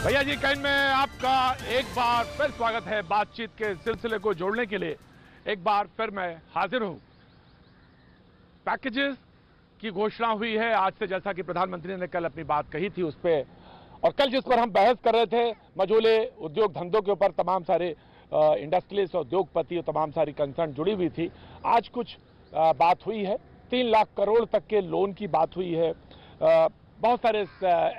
भैया जी कहीं में आपका एक बार फिर स्वागत है। बातचीत के सिलसिले को जोड़ने के लिए एक बार फिर मैं हाजिर हूं। पैकेजेस की घोषणा हुई है आज से, जैसा कि प्रधानमंत्री ने कल अपनी बात कही थी उस पर, और कल जिस पर हम बहस कर रहे थे मझोले उद्योग धंधों के ऊपर, तमाम सारे इंडस्ट्रियलिस्ट, उद्योगपति और तमाम सारी कंसर्न जुड़ी हुई थी। आज कुछ बात हुई है, 3 लाख करोड़ तक के लोन की बात हुई है। बहुत सारे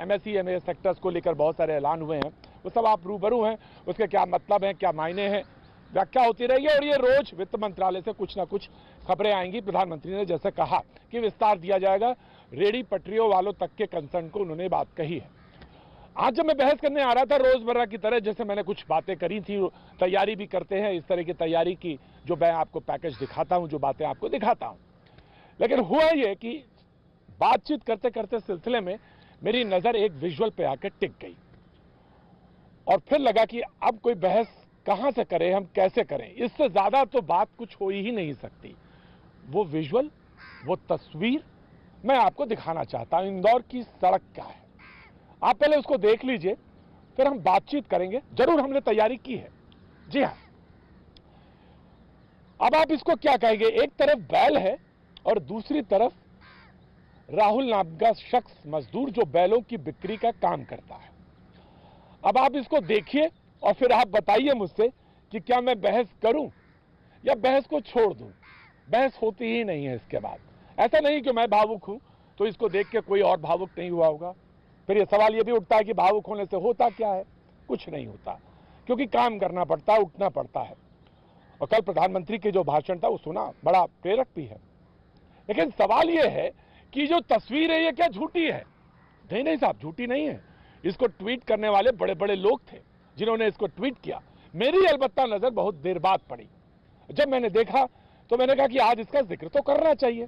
एमएसई एमए सेक्टर्स को लेकर बहुत सारे ऐलान हुए हैं, वो सब आप रूबरू हैं। उसके क्या मतलब हैं, क्या मायने हैं, व्याख्या होती रहेगी। और ये रोज वित्त मंत्रालय से कुछ ना कुछ खबरें आएंगी। प्रधानमंत्री ने जैसे कहा कि विस्तार दिया जाएगा, रेडी पटरियों वालों तक के कंसर्न को उन्होंने बात कही है। आज जब मैं बहस करने आ रहा था, रोजमर्रा की तरह जैसे मैंने कुछ बातें करी थी, तैयारी भी करते हैं इस तरह की तैयारी की, जो मैं आपको पैकेज दिखाता हूं, जो बातें आपको दिखाता हूं। लेकिन हुआ ये कि बातचीत करते करते सिलसिले में मेरी नजर एक विजुअल पे आकर टिक गई, और फिर लगा कि अब कोई बहस कहां से करें, हम कैसे करें। इससे ज्यादा तो बात कुछ हो ही नहीं सकती। वो विजुअल, वो तस्वीर मैं आपको दिखाना चाहता हूं। इंदौर की सड़क क्या है, आप पहले उसको देख लीजिए, फिर हम बातचीत करेंगे। जरूर हमने तैयारी की है, जी हां। अब आप इसको क्या कहेंगे, एक तरफ बैल है और दूसरी तरफ राहुल नाम का शख्स, मजदूर, जो बैलों की बिक्री का काम करता है। अब आप इसको देखिए और फिर आप बताइए मुझसे कि क्या मैं बहस करूं या बहस को छोड़ दूं। बहस होती ही नहीं है इसके बाद। ऐसा नहीं कि मैं भावुक हूं तो इसको देख के कोई और भावुक नहीं हुआ होगा। फिर ये सवाल ये भी उठता है कि भावुक होने से होता क्या है। कुछ नहीं होता, क्योंकि काम करना पड़ता है, उठना पड़ता है। और कल प्रधानमंत्री के जो भाषण था वो सुना, बड़ा प्रेरक भी है। लेकिन सवाल ये है कि जो तस्वीर है ये क्या झूठी है? नहीं साहब, झूठी नहीं है। इसको ट्वीट करने वाले बड़े बड़े लोग थे जिन्होंने इसको ट्वीट किया। मेरी अलबत्ता नजर बहुत देर बाद पड़ी। जब मैंने देखा तो मैंने कहा कि आज इसका जिक्र तो करना चाहिए।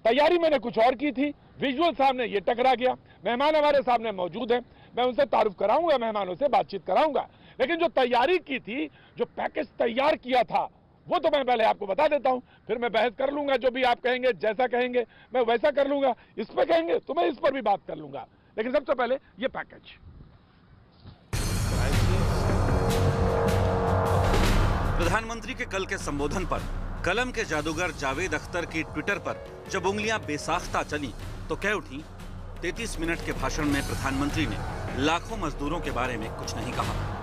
तैयारी मैंने कुछ और की थी, विजुअल सामने ये टकरा गया। मेहमान हमारे सामने मौजूद हैं, मैं उनसे तारुफ कराऊंगा, मेहमानों से बातचीत कराऊंगा। लेकिन जो तैयारी की थी, जो पैकेज तैयार किया था, वो तो मैं पहले आपको बता देता हूं। फिर मैं बहस कर लूंगा, जो भी आप कहेंगे, जैसा कहेंगे मैं वैसा कर लूंगा। इस पर कहेंगे तो मैं इस पर भी बात कर लूंगा। लेकिन सबसे पहले ये पैकेज। प्रधानमंत्री के कल के संबोधन पर कलम के जादूगर जावेद अख्तर की ट्विटर पर जब उंगलियां बेसाख्ता चली तो कह उठी। 33 मिनट के भाषण में प्रधानमंत्री ने लाखों मजदूरों के बारे में कुछ नहीं कहा।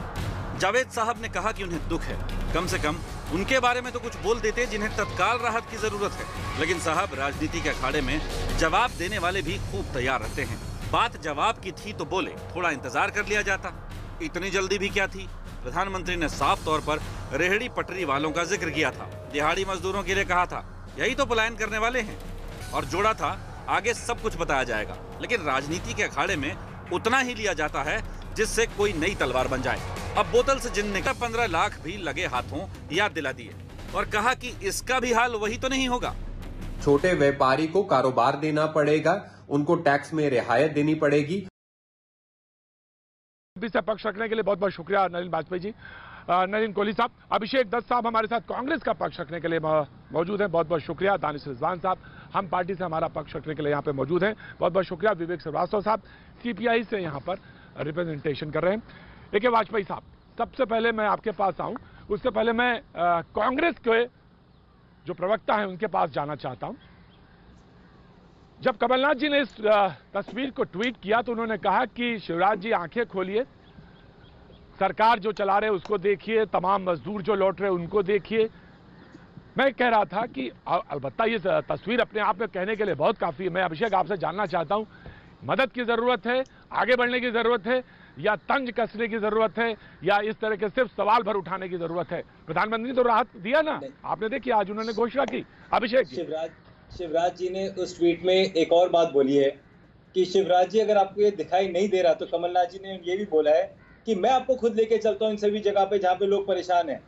जावेद साहब ने कहा कि उन्हें दुख है, कम से कम उनके बारे में तो कुछ बोल देते जिन्हें तत्काल राहत की जरूरत है। लेकिन साहब, राजनीति के अखाड़े में जवाब देने वाले भी खूब तैयार रहते हैं। बात जवाब की थी तो बोले, थोड़ा इंतजार कर लिया जाता। इतनी जल्दी भी क्या थी? प्रधानमंत्री ने साफ तौर पर रेहड़ी पटरी वालों का जिक्र किया था, दिहाड़ी मजदूरों के लिए कहा था, यही तो पलायन करने वाले हैं, और जोड़ा था आगे सब कुछ बताया जाएगा। लेकिन राजनीति के अखाड़े में उतना ही लिया जाता है जिससे कोई नई तलवार बन जाए। अब बोतल से जिन निकला 15 लाख भी लगे हाथों याद दिला दिए और कहा कि इसका भी हाल वही तो नहीं होगा। छोटे व्यापारी को कारोबार देना पड़ेगा, उनको टैक्स में रियायत देनी पड़ेगी। से पक्ष रखने के लिए बहुत बहुत शुक्रिया नलिन वाजपेयी जी, नलिन कोहली साहब। अभिषेक दत्त साहब हमारे साथ कांग्रेस का पक्ष रखने के लिए मौजूद हैं, बहुत बहुत शुक्रिया। दानिश रिजवान साहब हम पार्टी से हमारा पक्ष रखने के लिए यहाँ पे मौजूद हैं, बहुत बहुत शुक्रिया। विवेक श्रीवास्तव साहब सीपीआई से यहाँ पर रिप्रेजेंटेशन कर रहे हैं। देखिए वाजपेयी साहब, सबसे पहले मैं आपके पास आऊं, उससे पहले मैं कांग्रेस के जो प्रवक्ता हैं उनके पास जाना चाहता हूं। जब कमलनाथ जी ने इस तस्वीर को ट्वीट किया तो उन्होंने कहा कि शिवराज जी आंखें खोलिए, सरकार जो चला रहे उसको देखिए, तमाम मजदूर जो लौट रहे उनको देखिए। मैं कह रहा था कि अलबत्ता ये तस्वीर अपने आप में कहने के लिए बहुत काफी है। मैं अभिषेक आपसे जानना चाहता हूं, मदद की जरूरत है, आगे बढ़ने की जरूरत है, या तंज कसने की जरूरत है, या इस तरह के सिर्फ सवाल भर उठाने की जरूरत है? प्रधानमंत्री तो राहत दिया ना, आपने देखी, आज उन्होंने घोषणा की। अभिषेक, शिवराज जी ने उस ट्वीट में एक और बात बोली है कि शिवराज जी, अगर आपको ये दिखाई नहीं दे रहा तो कमलनाथ जी ने ये भी बोला है कि मैं आपको खुद लेके चलता हूँ इन सभी जगह पे जहाँ पे लोग परेशान हैं।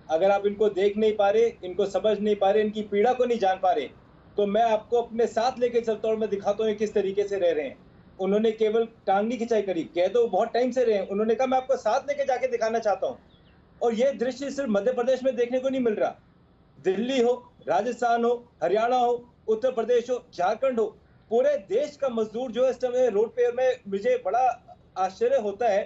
अगर आप इनको देख नहीं पा रहे, इनको समझ नहीं पा रहे, इनकी पीड़ा को नहीं जान पा रहे, तो मैं आपको अपने साथ लेके चलता हूँ और मैं दिखाता हूँ किस तरीके से रह रहे हैं। उन्होंने केवल टांग नहीं खिंचाई करी, कह तो बहुत टाइम से रहे हैं। उन्होंने कहा मैं आपको साथ लेके जाके दिखाना चाहता हूँ। और ये दृश्य सिर्फ मध्य प्रदेश में देखने को नहीं मिल रहा, दिल्ली हो, राजस्थान हो, हरियाणा हो, उत्तर प्रदेश हो, झारखंड हो, पूरे देश का मजदूर जो इस समय रोड पे, में मुझे बड़ा आश्चर्य होता है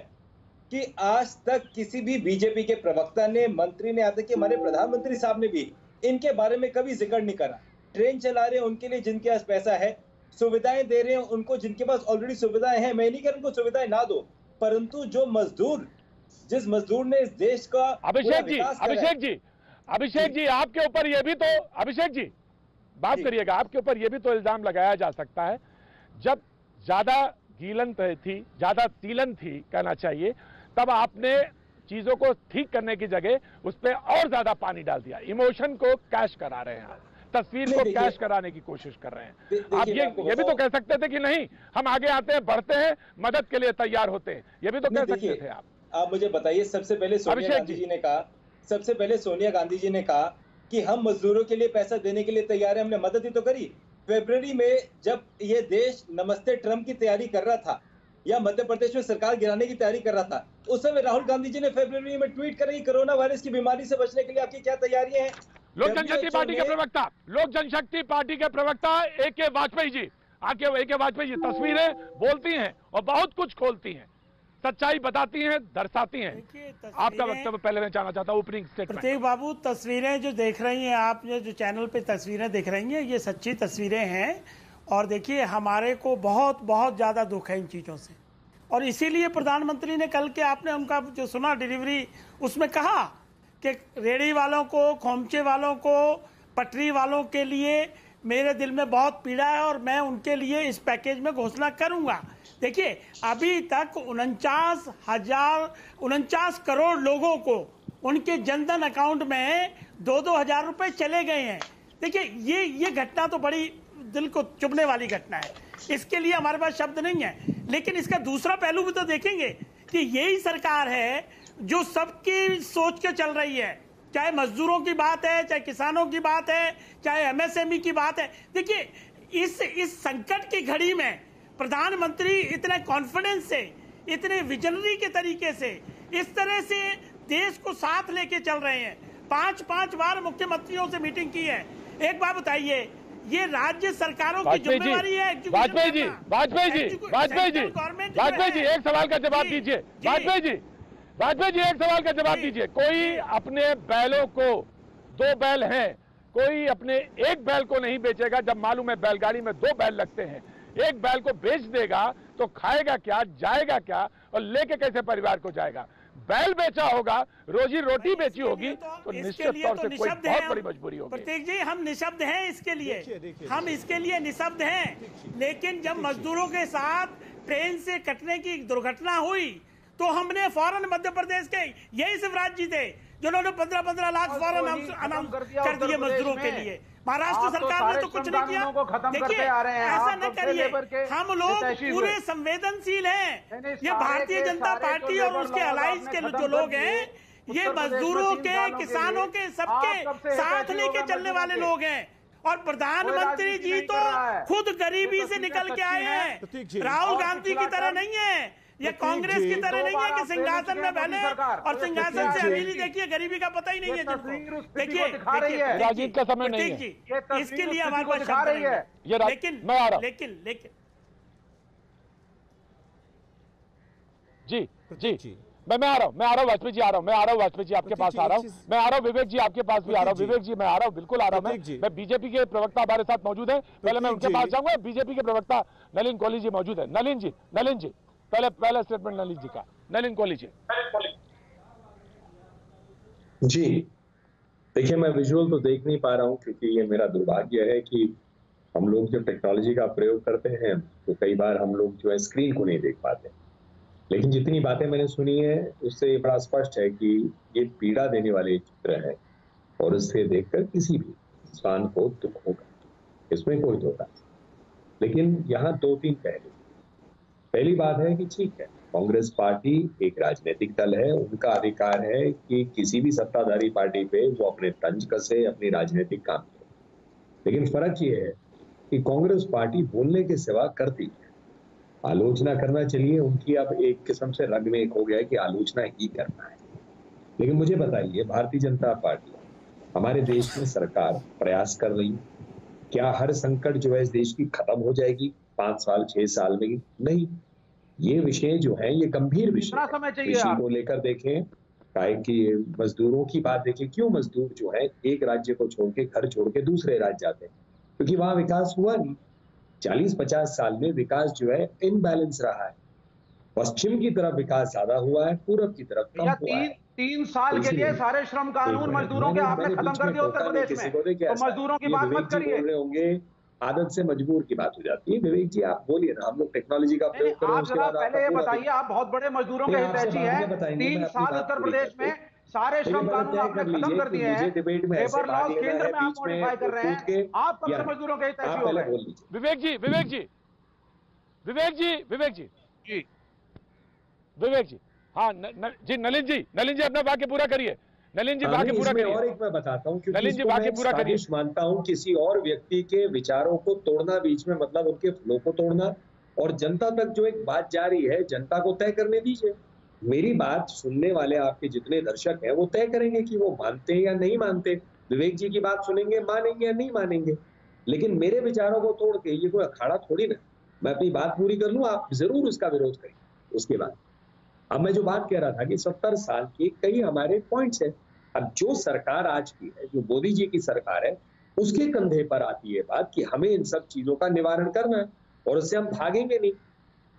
कि आज तक किसी भी बीजेपी के प्रवक्ता ने, मंत्री ने, यहाँ तक कि हमारे प्रधानमंत्री साहब ने भी इनके बारे में कभी जिक्र नहीं करा। ट्रेन चला रहे हैं उनके लिए जिनके पास पैसा है, सुविधाएं दे रहे हैं उनको जिनके पास ऑलरेडी सुविधाएं हैं। मैं नहीं कह रहा उनको सुविधाएं ना दो, परंतु जो मजदूर, जिस मजदूर ने इस देश का अभिषेक जी आपके ऊपर ये भी तो, अभिषेक जी बात करिएगा, आपके ऊपर ये भी तो इल्जाम लगाया जा सकता है, जब ज्यादा गीलन थी, ज्यादा सीलन थी कहना चाहिए, तब आपने चीजों को ठीक करने की जगह उस पर और ज्यादा पानी डाल दिया। इमोशन को कैश करा रहे हैं, तस्वीर को कैश कराने की कोशिश कर रहे हैं। आप ये भी तो कह सकते थे कि नहीं, हम आगे आते हैं, बढ़ते हैं, मदद के लिए तैयार होते हैं, ये भी तो कह सकते थे आप। मुझे बताइए, सबसे पहले सोनिया गांधी जी ने कहा कि हम मजदूरों के लिए पैसा देने के लिए तैयार है, हमने मदद ही तो करी। फरवरी में जब ये देश नमस्ते ट्रम्प की तैयारी कर रहा था या मध्य प्रदेश में सरकार गिराने की तैयारी कर रहा था, उस समय राहुल गांधी जी ने फरवरी में ट्वीट करी, कोरोना वायरस की बीमारी से बचने के लिए आपकी क्या तैयारियां हैं। लोक जनशक्ति पार्टी के प्रवक्ता, लोक जनशक्ति पार्टी के प्रवक्ता ए.के. वाजपेयी जी, ए.के. वाजपेयी जी तस्वीरें बोलती हैं और बहुत कुछ खोलती हैं, सच्चाई बताती हैं, दर्शाती हैं। आपका वक्तव्य पहले मैं जानना चाहता हूं, ओपनिंग स्टेटमेंट। प्रतीक बाबू, तस्वीरें जो देख रही हैं आप, जो चैनल पे तस्वीरें देख रही हैं, ये सच्ची तस्वीरें हैं। और देखिए, हमारे को बहुत बहुत ज्यादा दुख है इन चीजों से, और इसीलिए प्रधानमंत्री ने कल के, आपने उनका जो सुना डिलीवरी, उसमें कहा कि रेहड़ी वालों को, खोमचे वालों को, पटरी वालों के लिए मेरे दिल में बहुत पीड़ा है और मैं उनके लिए इस पैकेज में घोषणा करूंगा। देखिए, अभी तक 49 करोड़ लोगों को उनके जनधन अकाउंट में 2-2 हजार रुपए चले गए हैं। देखिए, ये घटना तो बड़ी दिल को चुभने वाली घटना है, इसके लिए हमारे पास शब्द नहीं है। लेकिन इसका दूसरा पहलू भी तो देखेंगे कि यही सरकार है जो सबकी सोच के चल रही है, चाहे मजदूरों की बात है, चाहे किसानों की बात है, चाहे एमएसएमई की बात है। देखिए, इस संकट की घड़ी में प्रधानमंत्री इतने कॉन्फिडेंस से, इतने विजनरी के तरीके से, इस तरह से देश को साथ लेके चल रहे हैं। 5 बार मुख्यमंत्रियों से मीटिंग की है। एक बात बताइए, ये राज्य सरकारों की जिम्मेवारी है। वाजपेयी जी एक सवाल का जवाब दीजिए। वाजपेयी जी एक सवाल का जवाब दीजिए। कोई अपने बैलों को, 2 बैल हैं, कोई अपने एक बैल को नहीं बेचेगा जब मालूम है बैलगाड़ी में 2 बैल लगते हैं। एक बैल को बेच देगा तो खाएगा क्या, जाएगा क्या, और लेके कैसे परिवार को जाएगा। बैल बेचा होगा, रोजी रोटी बेची होगी, तो निश्चित तौर से कोई बहुत बड़ी मजबूरी होगी। प्रतीक जी, हम निशब्द हैं इसके लिए, हम इसके लिए निशब्द हैं। लेकिन जब मजदूरों के साथ ट्रेन से कटने की दुर्घटना हुई तो हमने फौरन, मध्य प्रदेश के यही शिवराज जी थे जिन्होंने 15-15 लाख फौरन अनाउंस कर दिए मजदूरों के लिए। महाराष्ट्र सरकार ने तो कुछ नहीं किया। देखिए, ऐसा न करिए, हम लोग पूरे संवेदनशील हैं। ये भारतीय जनता पार्टी और उसके अलायंस के जो लोग हैं, ये मजदूरों के, किसानों के, सबके साथ लेके चलने वाले लोग हैं। और प्रधानमंत्री जी तो खुद गरीबी से निकल के आए हैं। राहुल गांधी की तरह नहीं है, ये कांग्रेस की तरह नहीं है कि सिंहासन में बैठे और सिंहासन से हवेली देखिए, गरीबी का पता ही नहीं है जिनको। देखिए, राजीव का समय नहीं है, इसके लिए हमारे पास शब्द नहीं है। लेकिन जी मैं आ रहा हूँ वाजपेयी जी, वाजपेयी जी आपके पास आ रहा हूँ, मैं आ रहा हूँ, विवेक जी आपके पास भी आ रहा हूँ। विवेक जी मैं आ रहा हूँ, बिल्कुल आ रहा हूँ। मैं बीजेपी के प्रवक्ता हमारे साथ मौजूद है, पहले मैं उनके पास जाऊंगा। बीजेपी के प्रवक्ता नलिन कोहली जी मौजूद है। नलिन जी पहले स्टेटमेंट नलिन जी का। नलिन कोहली जी। देखिए, मैं विजुअल तो देख नहीं पा रहा हूँ क्योंकि ये मेरा दुर्भाग्य है कि हम लोग जब टेक्नोलॉजी का प्रयोग करते हैं तो कई बार हम लोग जो है स्क्रीन को नहीं देख पाते। लेकिन जितनी बातें मैंने सुनी है उससे ये बड़ा स्पष्ट है कि ये पीड़ा देने वाले चित्र है और उससे देखकर किसी भी इंसान को दुख होगा, इसमें कोई दो राय। लेकिन यहाँ 2-3 पहलू। पहली बात है कि ठीक है, कांग्रेस पार्टी एक राजनीतिक दल है, उनका अधिकार है कि किसी भी सत्ताधारी पार्टी पे वो अपने तंज कसे, अपनी राजनीतिक काम करे। लेकिन फर्क ये है कि कांग्रेस पार्टी बोलने के सिवा करती है। आलोचना करना, चलिए उनकी अब एक किस्म से रंग में एक हो गया है कि आलोचना ही करना है। लेकिन मुझे बताइए, भारतीय जनता पार्टी हमारे देश में सरकार प्रयास कर रही है, क्या हर संकट जो है इस देश की खत्म हो जाएगी 5 साल 6 साल में? नहीं। ये विषय जो है ये गंभीर विषय कितना समय चाहिए कृषि आप? को लेकर देखें, काहे कि मजदूरों की बात देखें, क्यों मजदूर जो है एक राज्य को छोड़ के, घर छोड़ के दूसरे राज्य जाते हैं? क्योंकि वहां विकास हुआ नहीं। 40-50 साल में विकास जो है इनबैलेंस रहा है। पश्चिम की तरफ विकास ज्यादा हुआ है, पूरब की तरफ कम हुआ है। 3 साल के लिए सारे श्रम कानून मजदूरों के आपने खत्म कर दिए उत्तर प्रदेश में, तो मजदूरों की बात मत करिए। बोल रहे होंगे आदत से मजबूर की बात हो जाती है। विवेक जी आप बोलिए ना, हम लोग टेक्नोलॉजी का प्रयोग करें, आप उसके जरा बाद पहले ये बताइए, आप बहुत बड़े मजदूरों के हितैषी हैं। 3 साल उत्तर प्रदेश में सारे श्रम कानून आपने खत्म कर दिए हैं, लेबर लॉज केंद्र में आप मॉडिफाई कर रहे हैं, आप कब से मजदूरों के हितैषी हो गए? विवेक जी हाँ जी नलिन जी अपना वाक्य पूरा करिए। नलिन जी वाक्य पूरा करिए। और एक मैं बताता हूँ, क्योंकि नलिन जी वाक्य पूरा करिए। मानता हूँ किसी और व्यक्ति के विचारों को तोड़ना बीच में, मतलब उनके फ्लो को तोड़ना, और जनता तक जो एक बात जा रही है जनता को तय करने दीजिए। मेरी बात सुनने वाले आपके जितने दर्शक हैं वो तय करेंगे कि वो मानते हैं या नहीं मानते। विवेक जी की बात सुनेंगे, मानेंगे या नहीं मानेंगे। लेकिन मेरे विचारों को तोड़ के ये कोई अखाड़ा थोड़ी ना, मैं अपनी बात पूरी कर लूं, आप जरूर उसका विरोध करेंगे। उसके बाद अब मैं जो बात कह रहा था कि 70 साल के कई हमारे पॉइंट्स हैं। अब जो सरकार आज की है, जो मोदी जी की सरकार है, उसके कंधे पर आती है बात कि हमें इन सब चीजों का निवारण करना है और उससे हम भागेंगे नहीं।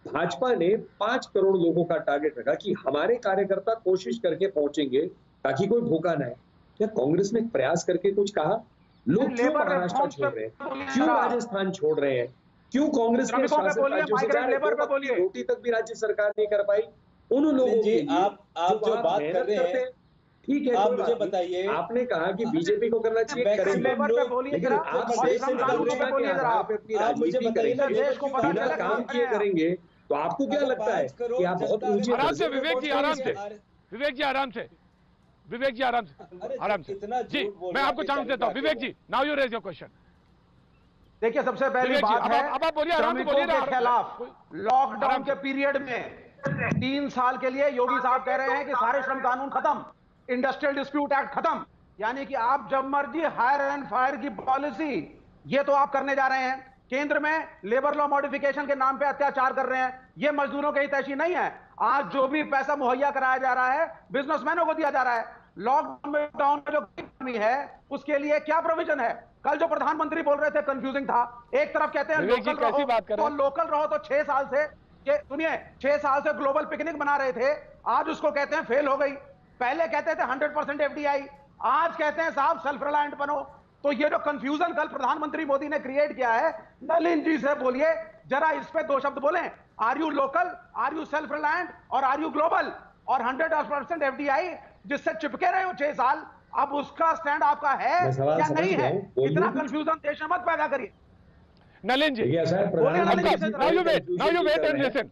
भाजपा ने 5 करोड़ लोगों का टारगेट रखा कि हमारे कार्यकर्ता कोशिश करके पहुंचेंगे ताकि कोई भूखा ना है। क्या कांग्रेस ने प्रयास करके कुछ कहा? लोग क्यों महाराष्ट्र छोड़ रहे हैं, क्यों राजस्थान छोड़ रहे हैं, क्यों कांग्रेस के शासित राज्यों से जा रहे हैं? रोटी तक भी राज्य सरकार नहीं कर पाई। उन लोगों जी आप जो बात कर रहे हैं, ठीक है, आप मुझे बताइए। आपने कहा कि बीजेपी को करना चाहिए, लेबर पे बोलिए जरा, आप मुझे बताइए ना, देश को बिना काम किए करेंगे तो आपको क्या लगता है कि आप बहुत ऊंचे? आराम से विवेक जी, आराम से विवेक जी, आराम से विवेक जी, आराम से जी, मैं आपको चांस देता हूँ। Vivek ji, now you raise your question. देखिए, सबसे पहली बात है, अब आप बोलिए, आराम से श्रमिकों बोलिए। के खिलाफ लॉकडाउन के पीरियड में 3 साल के लिए योगी साहब कह रहे हैं कि सारे श्रम कानून खत्म, इंडस्ट्रियल डिस्प्यूट एक्ट खत्म, यानी कि आप जब मर्जी हायर एंड फायर की पॉलिसी, ये तो आप करने जा रहे हैं। केंद्र में लेबर लॉ मॉडिफिकेशन के नाम पे अत्याचार कर रहे हैं, ये मजदूरों के हितैषी नहीं है। आज जो भी पैसा मुहैया कराया जा रहा है बिजनेसमैनों को दिया जा रहा है। लॉकडाउन में जो कमी है उसके लिए क्या प्रोविजन है? कल जो प्रधानमंत्री बोल रहे थे कंफ्यूजिंग था। एक तरफ कहते हैं लोकल रहो तो 6 साल से, सुनिए, 6 साल से ग्लोबल पिकनिक बना रहे थे, आज उसको कहते हैं फेल हो गई। पहले कहते थे 100% FDI, आज कहते हैं साहब सेल्फ रिलायंट बनो। तो ये जो कंफ्यूजन कल प्रधानमंत्री मोदी ने क्रिएट किया है, नलिन जी से बोलिए जरा, इस पे 2 शब्द बोलें। Are you local, are you self reliant और आर यू ग्लोबल? और 100% FDI जिससे चिपके रहे हो 6 साल, अब उसका स्टैंड आपका है या नहीं है? इतना कंफ्यूजन देश में मत पैदा करिए। नलिन जी, now you wait and listen.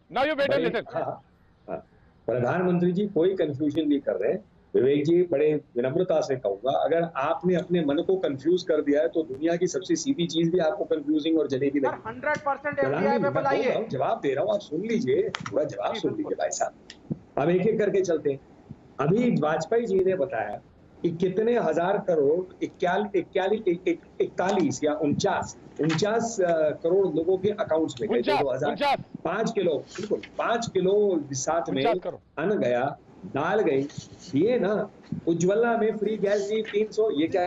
प्रधानमंत्री जी कोई कंफ्यूजन नहीं कर रहे हैं। विवेक जी, बड़े विनम्रता से कहूंगा, अगर आपने अपने मन को कंफ्यूज कर दिया है तो दुनिया की सबसे सीधी चीज भी आपको कंफ्यूजिंग और जलेबी लगी। 100% FDI पे बताइए। जवाब दे रहा हूँ, आप सुन लीजिए, पूरा जवाब सुन लीजिए भाई साहब। अब एक एक करके चलते हैं। अभी वाजपेयी जी ने बताया कि कितने हजार करोड़, 41 या 49 करोड़ लोगों के अकाउंट्स में गए। 5 किलो, बिल्कुल 5 किलो साथ में अन्न गया, दाल गई, ये ना उज्ज्वला में फ्री गैस दी 300। ये क्या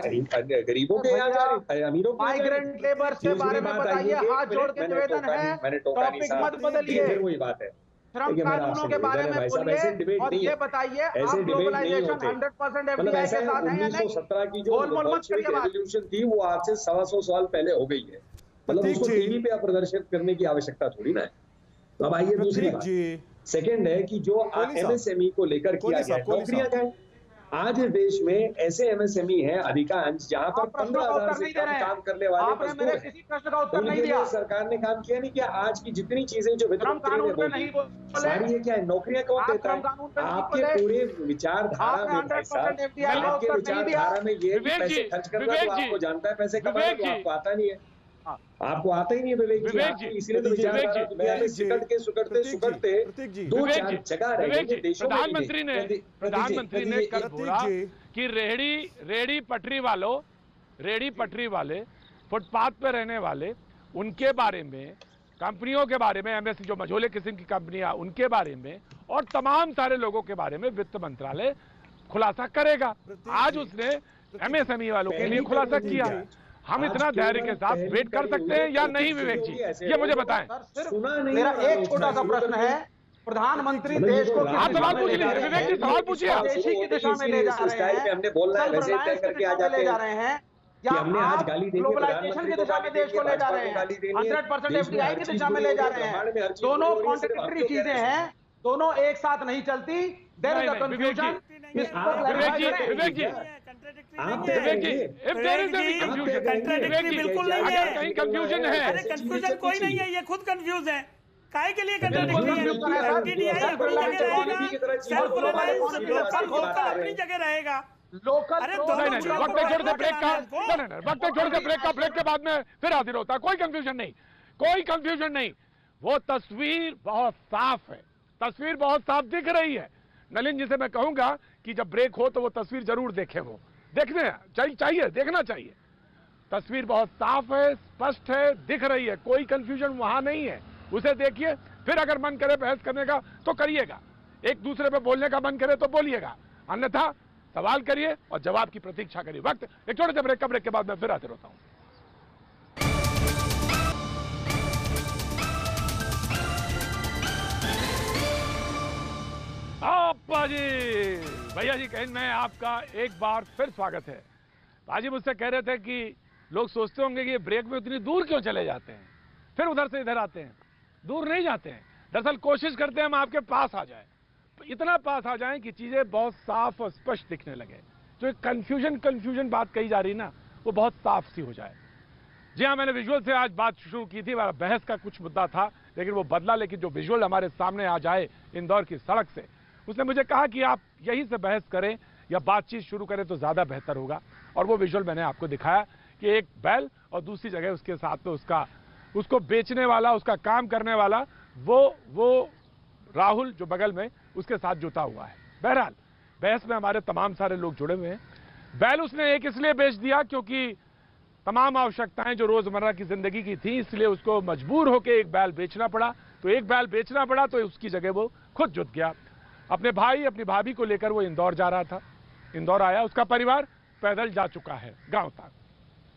गरीबों के यहाँ जा रही, अमीरों के? माइग्रेंट लेबर के बारे में बताइए, हाथ जोड़ के निवेदन है, टॉपिक मत बदलिए। फिर वही बात है, श्रम कानूनों के बारे में बोलिए और ये बताइए आप ग्लोबलाइजेशन 100% FDI के साथ हैं या नहीं? 1917 की जो रेवोल्यूशन थी वो आज से 125 साल पहले हो गई है। मतलब उसको टीवी पे प्रदर्शित करने की आवश्यकता थोड़ी ना है। तो अब आइए दूसरी बात, सेकंड है कि जो MSME को लेकर किया गया, नौकरियां गए। आज देश में ऐसे MSME हैं अधिकांश जहां पर 15,000 से कम काम करने वाले मजदूर हैं। सरकार ने काम किया नहीं। क्या आज की जितनी चीजें जो वित्त मंत्री ने बोली सारी, ये क्या है? नौकरियां कौन देता है? आपके पूरे विचारधारा में भाई साहब, आपके विचारधारा में ये पैसे खर्च करना तो आपको जानता है, पैसे कमाना तो आपको आता नहीं है। आपको आता ही नहीं है विवेक जी, इसलिए तो विचारधारा दुनिया में सुकड़ते 2-4 जगह रह गई देशों में। प्रधानमंत्री ने कल बोला कि रेहड़ी पटरी वाले, फुटपाथ पे रहने वाले, उनके बारे में कंपनियों के बारे में, एमएससी जो मझोले किस्म की कंपनियां, उनके बारे में और तमाम सारे लोगों के बारे में वित्त मंत्रालय खुलासा करेगा। आज उसने एमएसएमई वालों के लिए खुलासा किया है। हम इतना धैर्य के साथ वेट कर सकते हैं या नहीं विवेक जी, ये मुझे बताएं। मेरा एक छोटा सा प्रश्न है, प्रधानमंत्री देश को आप सवाल पूछ लीजिए, विवेक जी सवाल पूछिए। देशी की दिशा में ले जा रहे हैं, हमने बोलना है वैसे तय करके आ जाते ले जा रहे हैं, या हमने आज गाली देनी है ग्लोबलाइजेशन की दिशा में देश को ले जा रहे हैं, 100% एफडीआई की दिशा में ले जा रहे हैं। दोनों कॉन्ट्रडिक्टरी चीजें हैं, दोनों एक साथ नहीं चलती। There is a confusion. Vivek ji बिल्कुल नहीं है, कहीं कंफ्यूजन है। अरे कंफ्यूजन कोई नहीं है, ये खुद कंफ्यूज है। काहे के लिए कंट्राडिक्टरी है? एफडीआई अपनी जगह रहेगा, सेल्फ रिलायंस लोकल वोकल अपनी जगह रहेगा। लोकल अरे वक्त छोड़ दे ब्रेक का, वक्त छोड़ दे ब्रेक के बाद में फिर हाजिर होता है। कोई कंफ्यूजन नहीं, कोई कंफ्यूजन नहीं। वो तस्वीर बहुत साफ है, तस्वीर बहुत साफ दिख रही है। नलिन जी से मैं कहूंगा कि जब ब्रेक हो तो वो तस्वीर जरूर देखें, वो देखने चाहिए, देखना चाहिए। तस्वीर बहुत साफ है, स्पष्ट है, दिख रही है, कोई कंफ्यूजन वहां नहीं है। उसे देखिए, फिर अगर मन करे बहस करने का तो करिएगा, एक दूसरे पे बोलने का मन करे तो बोलिएगा, अन्यथा सवाल करिए और जवाब की प्रतीक्षा करिए। वक्त एक छोटे से ब्रेक के बाद मैं फिर हाजिर होता हूं। जी भैया जी कहीं में आपका एक बार फिर स्वागत है। पाजी मुझसे कह रहे थे कि लोग सोचते होंगे कि ये ब्रेक में उतनी दूर क्यों चले जाते हैं, फिर उधर से इधर आते हैं। दूर नहीं जाते हैं, दरअसल कोशिश करते हैं हम आपके पास आ जाए, इतना पास आ जाएं कि चीजें बहुत साफ और स्पष्ट दिखने लगे। जो एक कंफ्यूजन बात कही जा रही ना, वो बहुत साफ सी हो जाए। जी हाँ, मैंने विजुअल से आज बात शुरू की थी, बहस का कुछ मुद्दा था लेकिन वो बदला। लेकिन जो विजुअल हमारे सामने आ जाए इंदौर की सड़क से, उसने मुझे कहा कि आप यहीं से बहस करें या बातचीत शुरू करें तो ज्यादा बेहतर होगा। और वो विजुअल मैंने आपको दिखाया कि एक बैल और दूसरी जगह उसके साथ में उसको बेचने वाला, उसका काम करने वाला वो राहुल जो बगल में उसके साथ जुटा हुआ है। बहरहाल बहस में हमारे तमाम सारे लोग जुड़े हुए हैं। बैल उसने एक इसलिए बेच दिया क्योंकि तमाम आवश्यकताएं जो रोजमर्रा की जिंदगी की थी, इसलिए उसको मजबूर होकर एक बैल बेचना पड़ा। तो एक बैल बेचना पड़ा तो उसकी जगह वो खुद जुट गया। अपने भाई अपनी भाभी को लेकर वो इंदौर जा रहा था, इंदौर आया, उसका परिवार पैदल जा चुका है गांव तक।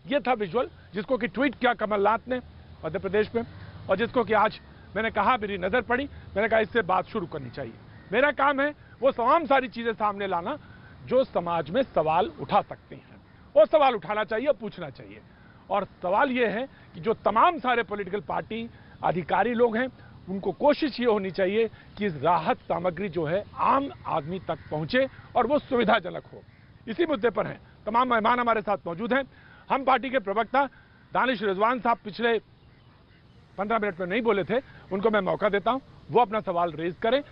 ये था विजुअल जिसको कि ट्वीट किया कमलनाथ ने मध्य प्रदेश में, और जिसको कि आज मैंने कहा, मेरी नजर पड़ी, मैंने कहा इससे बात शुरू करनी चाहिए। मेरा काम है वो तमाम सारी चीजें सामने लाना जो समाज में सवाल उठा सकते हैं, वो सवाल उठाना चाहिए, पूछना चाहिए। और सवाल ये है कि जो तमाम सारे पॉलिटिकल पार्टी अधिकारी लोग हैं, उनको कोशिश ये होनी चाहिए कि राहत सामग्री जो है आम आदमी तक पहुंचे और वो सुविधाजनक हो। इसी मुद्दे पर हैं तमाम मेहमान हमारे साथ मौजूद हैं। हम पार्टी के प्रवक्ता दानिश रिजवान साहब पिछले 15 मिनट में नहीं बोले थे, उनको मैं मौका देता हूं, वो अपना सवाल रेज करें।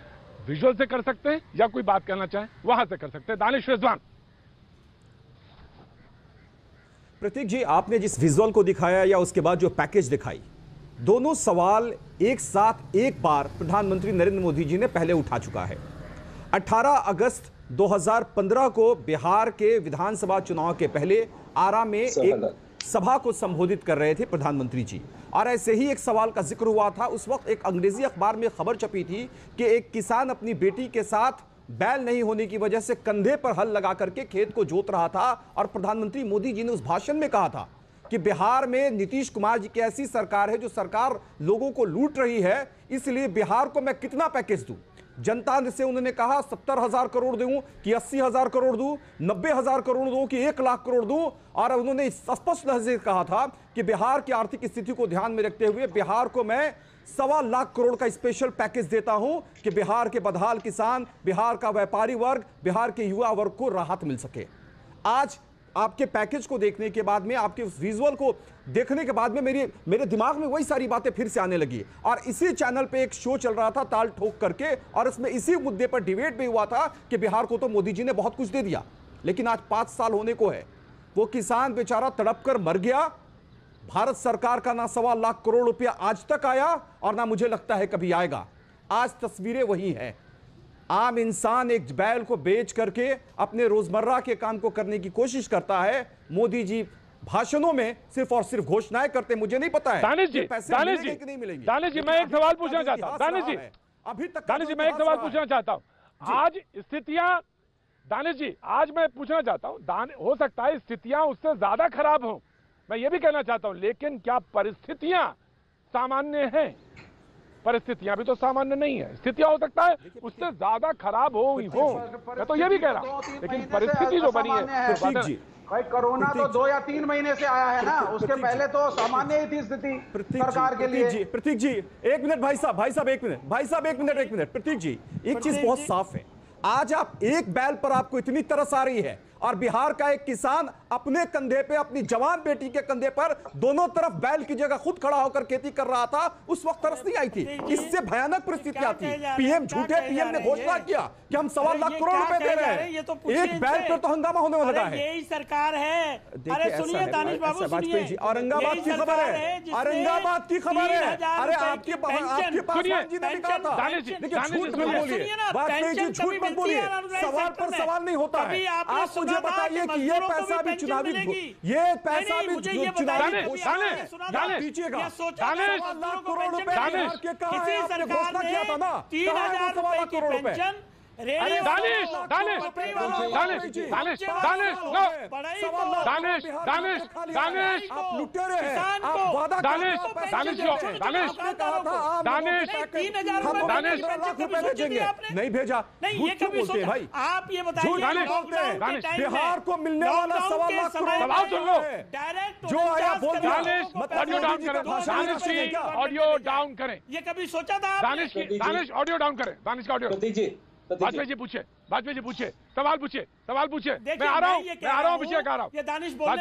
विजुअल से कर सकते हैं या कोई बात करना चाहें वहां से कर सकते हैं। दानिश रिजवान। प्रतीक जी, आपने जिस विजुअल को दिखाया या उसके बाद जो पैकेज दिखाई, दोनों सवाल एक साथ एक बार प्रधानमंत्री नरेंद्र मोदी जी ने पहले उठा चुका है। 18 अगस्त 2015 को बिहार के विधानसभा चुनाव के पहले आरा में एक सभा को संबोधित कर रहे थे प्रधानमंत्री जी, और ऐसे ही एक सवाल का जिक्र हुआ था। उस वक्त एक अंग्रेजी अखबार में खबर छपी थी कि एक किसान अपनी बेटी के साथ बैल नहीं होने की वजह से कंधे पर हल लगा करके खेत को जोत रहा था, और प्रधानमंत्री मोदी जी ने उस भाषण में कहा था कि बिहार में नीतीश कुमार जी की ऐसी सरकार है जो सरकार लोगों को लूट रही है, इसलिए बिहार को मैं कितना पैकेज दूं। जनता से उन्होंने कहा 70,000 करोड़ दूं कि 80,000 करोड़ दूं, 90,000 करोड़ दूं कि 1 लाख करोड़ दूं। और उन्होंने स्पष्ट लहजे कहा था कि बिहार की आर्थिक स्थिति को ध्यान में रखते हुए बिहार को मैं 1.25 लाख करोड़ का स्पेशल पैकेज देता हूं कि बिहार के बदहाल किसान, बिहार का व्यापारी वर्ग, बिहार के युवा वर्ग को राहत मिल सके। आज आपके पैकेज को देखने के बाद में, आपके उस विजुअल को देखने के बाद में मेरे दिमाग में वही सारी बातें फिर से आने लगी। और इसी चैनल पे एक शो चल रहा था ताल ठोक करके, और इसमें इसी मुद्दे पर डिबेट भी हुआ था कि बिहार को तो मोदी जी ने बहुत कुछ दे दिया, लेकिन आज 5 साल होने को है, वो किसान बेचारा तड़प कर मर गया। भारत सरकार का ना 1.25 लाख करोड़ रुपया आज तक आया और ना मुझे लगता है कभी आएगा। आज तस्वीरें वही हैं। आम इंसान एक बैल को बेच करके अपने रोजमर्रा के काम को करने की कोशिश करता है। मोदी जी भाषणों में सिर्फ और सिर्फ घोषणाएं करते, मुझे नहीं पता है दानिश जी, पैसे दानिश मिलेंगे जी, कि नहीं मिलेंगे। दानिश जी, मैं एक सवाल पूछना चाहता हूं। दानिश जी, अभी तक दानिश जी, मैं एक सवाल पूछना चाहता हूं। आज स्थितियां, दानिश जी, आज मैं पूछना चाहता हूं, हो सकता है स्थितियां उससे ज्यादा खराब हों, मैं ये भी कहना चाहता हूं, लेकिन क्या परिस्थितियां सामान्य हैं? परिस्थितियां भी तो सामान्य नहीं है। स्थितियां हो सकता है उससे ज्यादा खराब हो, मैं तो ये भी कह रहा हूं, लेकिन परिस्थिति जो बनी है भाई, कोरोना तो 2 या 3 महीने से आया है ना, उसके पहले तो सामान्य ही थी स्थिति सरकार के लिए। प्रतीक जी, एक मिनट भाई साहब, एक मिनट। प्रतीक जी, एक चीज बहुत साफ है, आज आप एक बैल पर आपको इतनी तरस आ रही है, और बिहार का एक किसान अपने कंधे पे, अपनी जवान बेटी के कंधे पर दोनों तरफ बैल की जगह खुद खड़ा होकर खेती कर रहा था, उस वक्त तरस नहीं आई थी। इससे भयानक परिस्थितियां थी। पीएम झूठे पीएम ने घोषणा किया कि हम 1.25 लाख करोड़ रुपए दे रहे हैं, एक बैल पर तो हंगामा होने में लगा है। यही सरकार है। अरे सुनिए दानिश बाबू, वाजपेयी जी, औरंगाबाद की खबर है, औरंगाबाद की खबर है। अरे आपके पास जी ने भी कहा था, लेकिन झूठ मत बोलिए वाजपेयी जी, झूठ मत बोलिए, सवाल पर सवाल नहीं होता है। आप मुझे बताइए कि ये पैसा भी चुनावी, ये पैसा भी चुनावी घोषणा दीजिएगा। 1.25 लाख करोड़ रुपए बिहार के कहां है? आपने घोषणा किया था ना, 3,000 रुपए की पेंशन। नहीं भेजा, नहीं, ये कभी सोचा भाई? आप ये बताइए, बिहार को मिलने वाला 1.25 लाख करोड़, सवाल सुन लो, डायरेक्ट जो आया बोल दिया। ऑडियो डाउन करें, ऑडियो डाउन करें। ये कभी सोचा था? दानिश ऑडियो डाउन करें, दानिश का ऑडियो। वाजपेयी जी पूछे, सवाल पूछे। मैं आ रहा हूँ, अभिषेक आ रहा हूँ। ये दानिश बोल रहे हैं,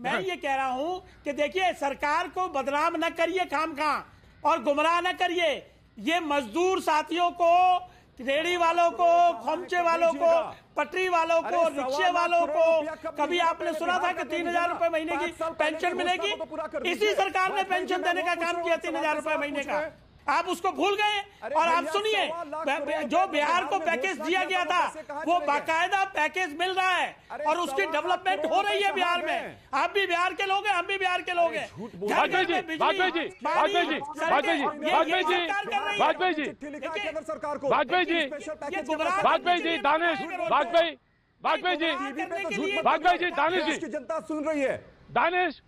मैं ये कह रहा हूँ कि देखिए, सरकार को बदनाम न करिए खामखा और गुमराह न करिए। ये मजदूर साथियों को, रेहड़ी वालों को, खोमचे वालों को, पटरी वालों को, रिक्शे वालों को, कभी आपने सुना था कि 3,000 रुपए महीने की पेंशन मिलेगी? इसी सरकार ने पेंशन देने का काम किया, 3,000 रुपए महीने का। आप उसको भूल गए। और आप सुनिए, जो बिहार को पैकेज दिया गया था, वो बाकायदा पैकेज मिल रहा है और उसकी डेवलपमेंट हो रही है बिहार में। आप भी बिहार के लोग हैं, हम भी बिहार के लोग हैं। वाजपेयी जी, दानिश की जनता सुन रही है। दानिश,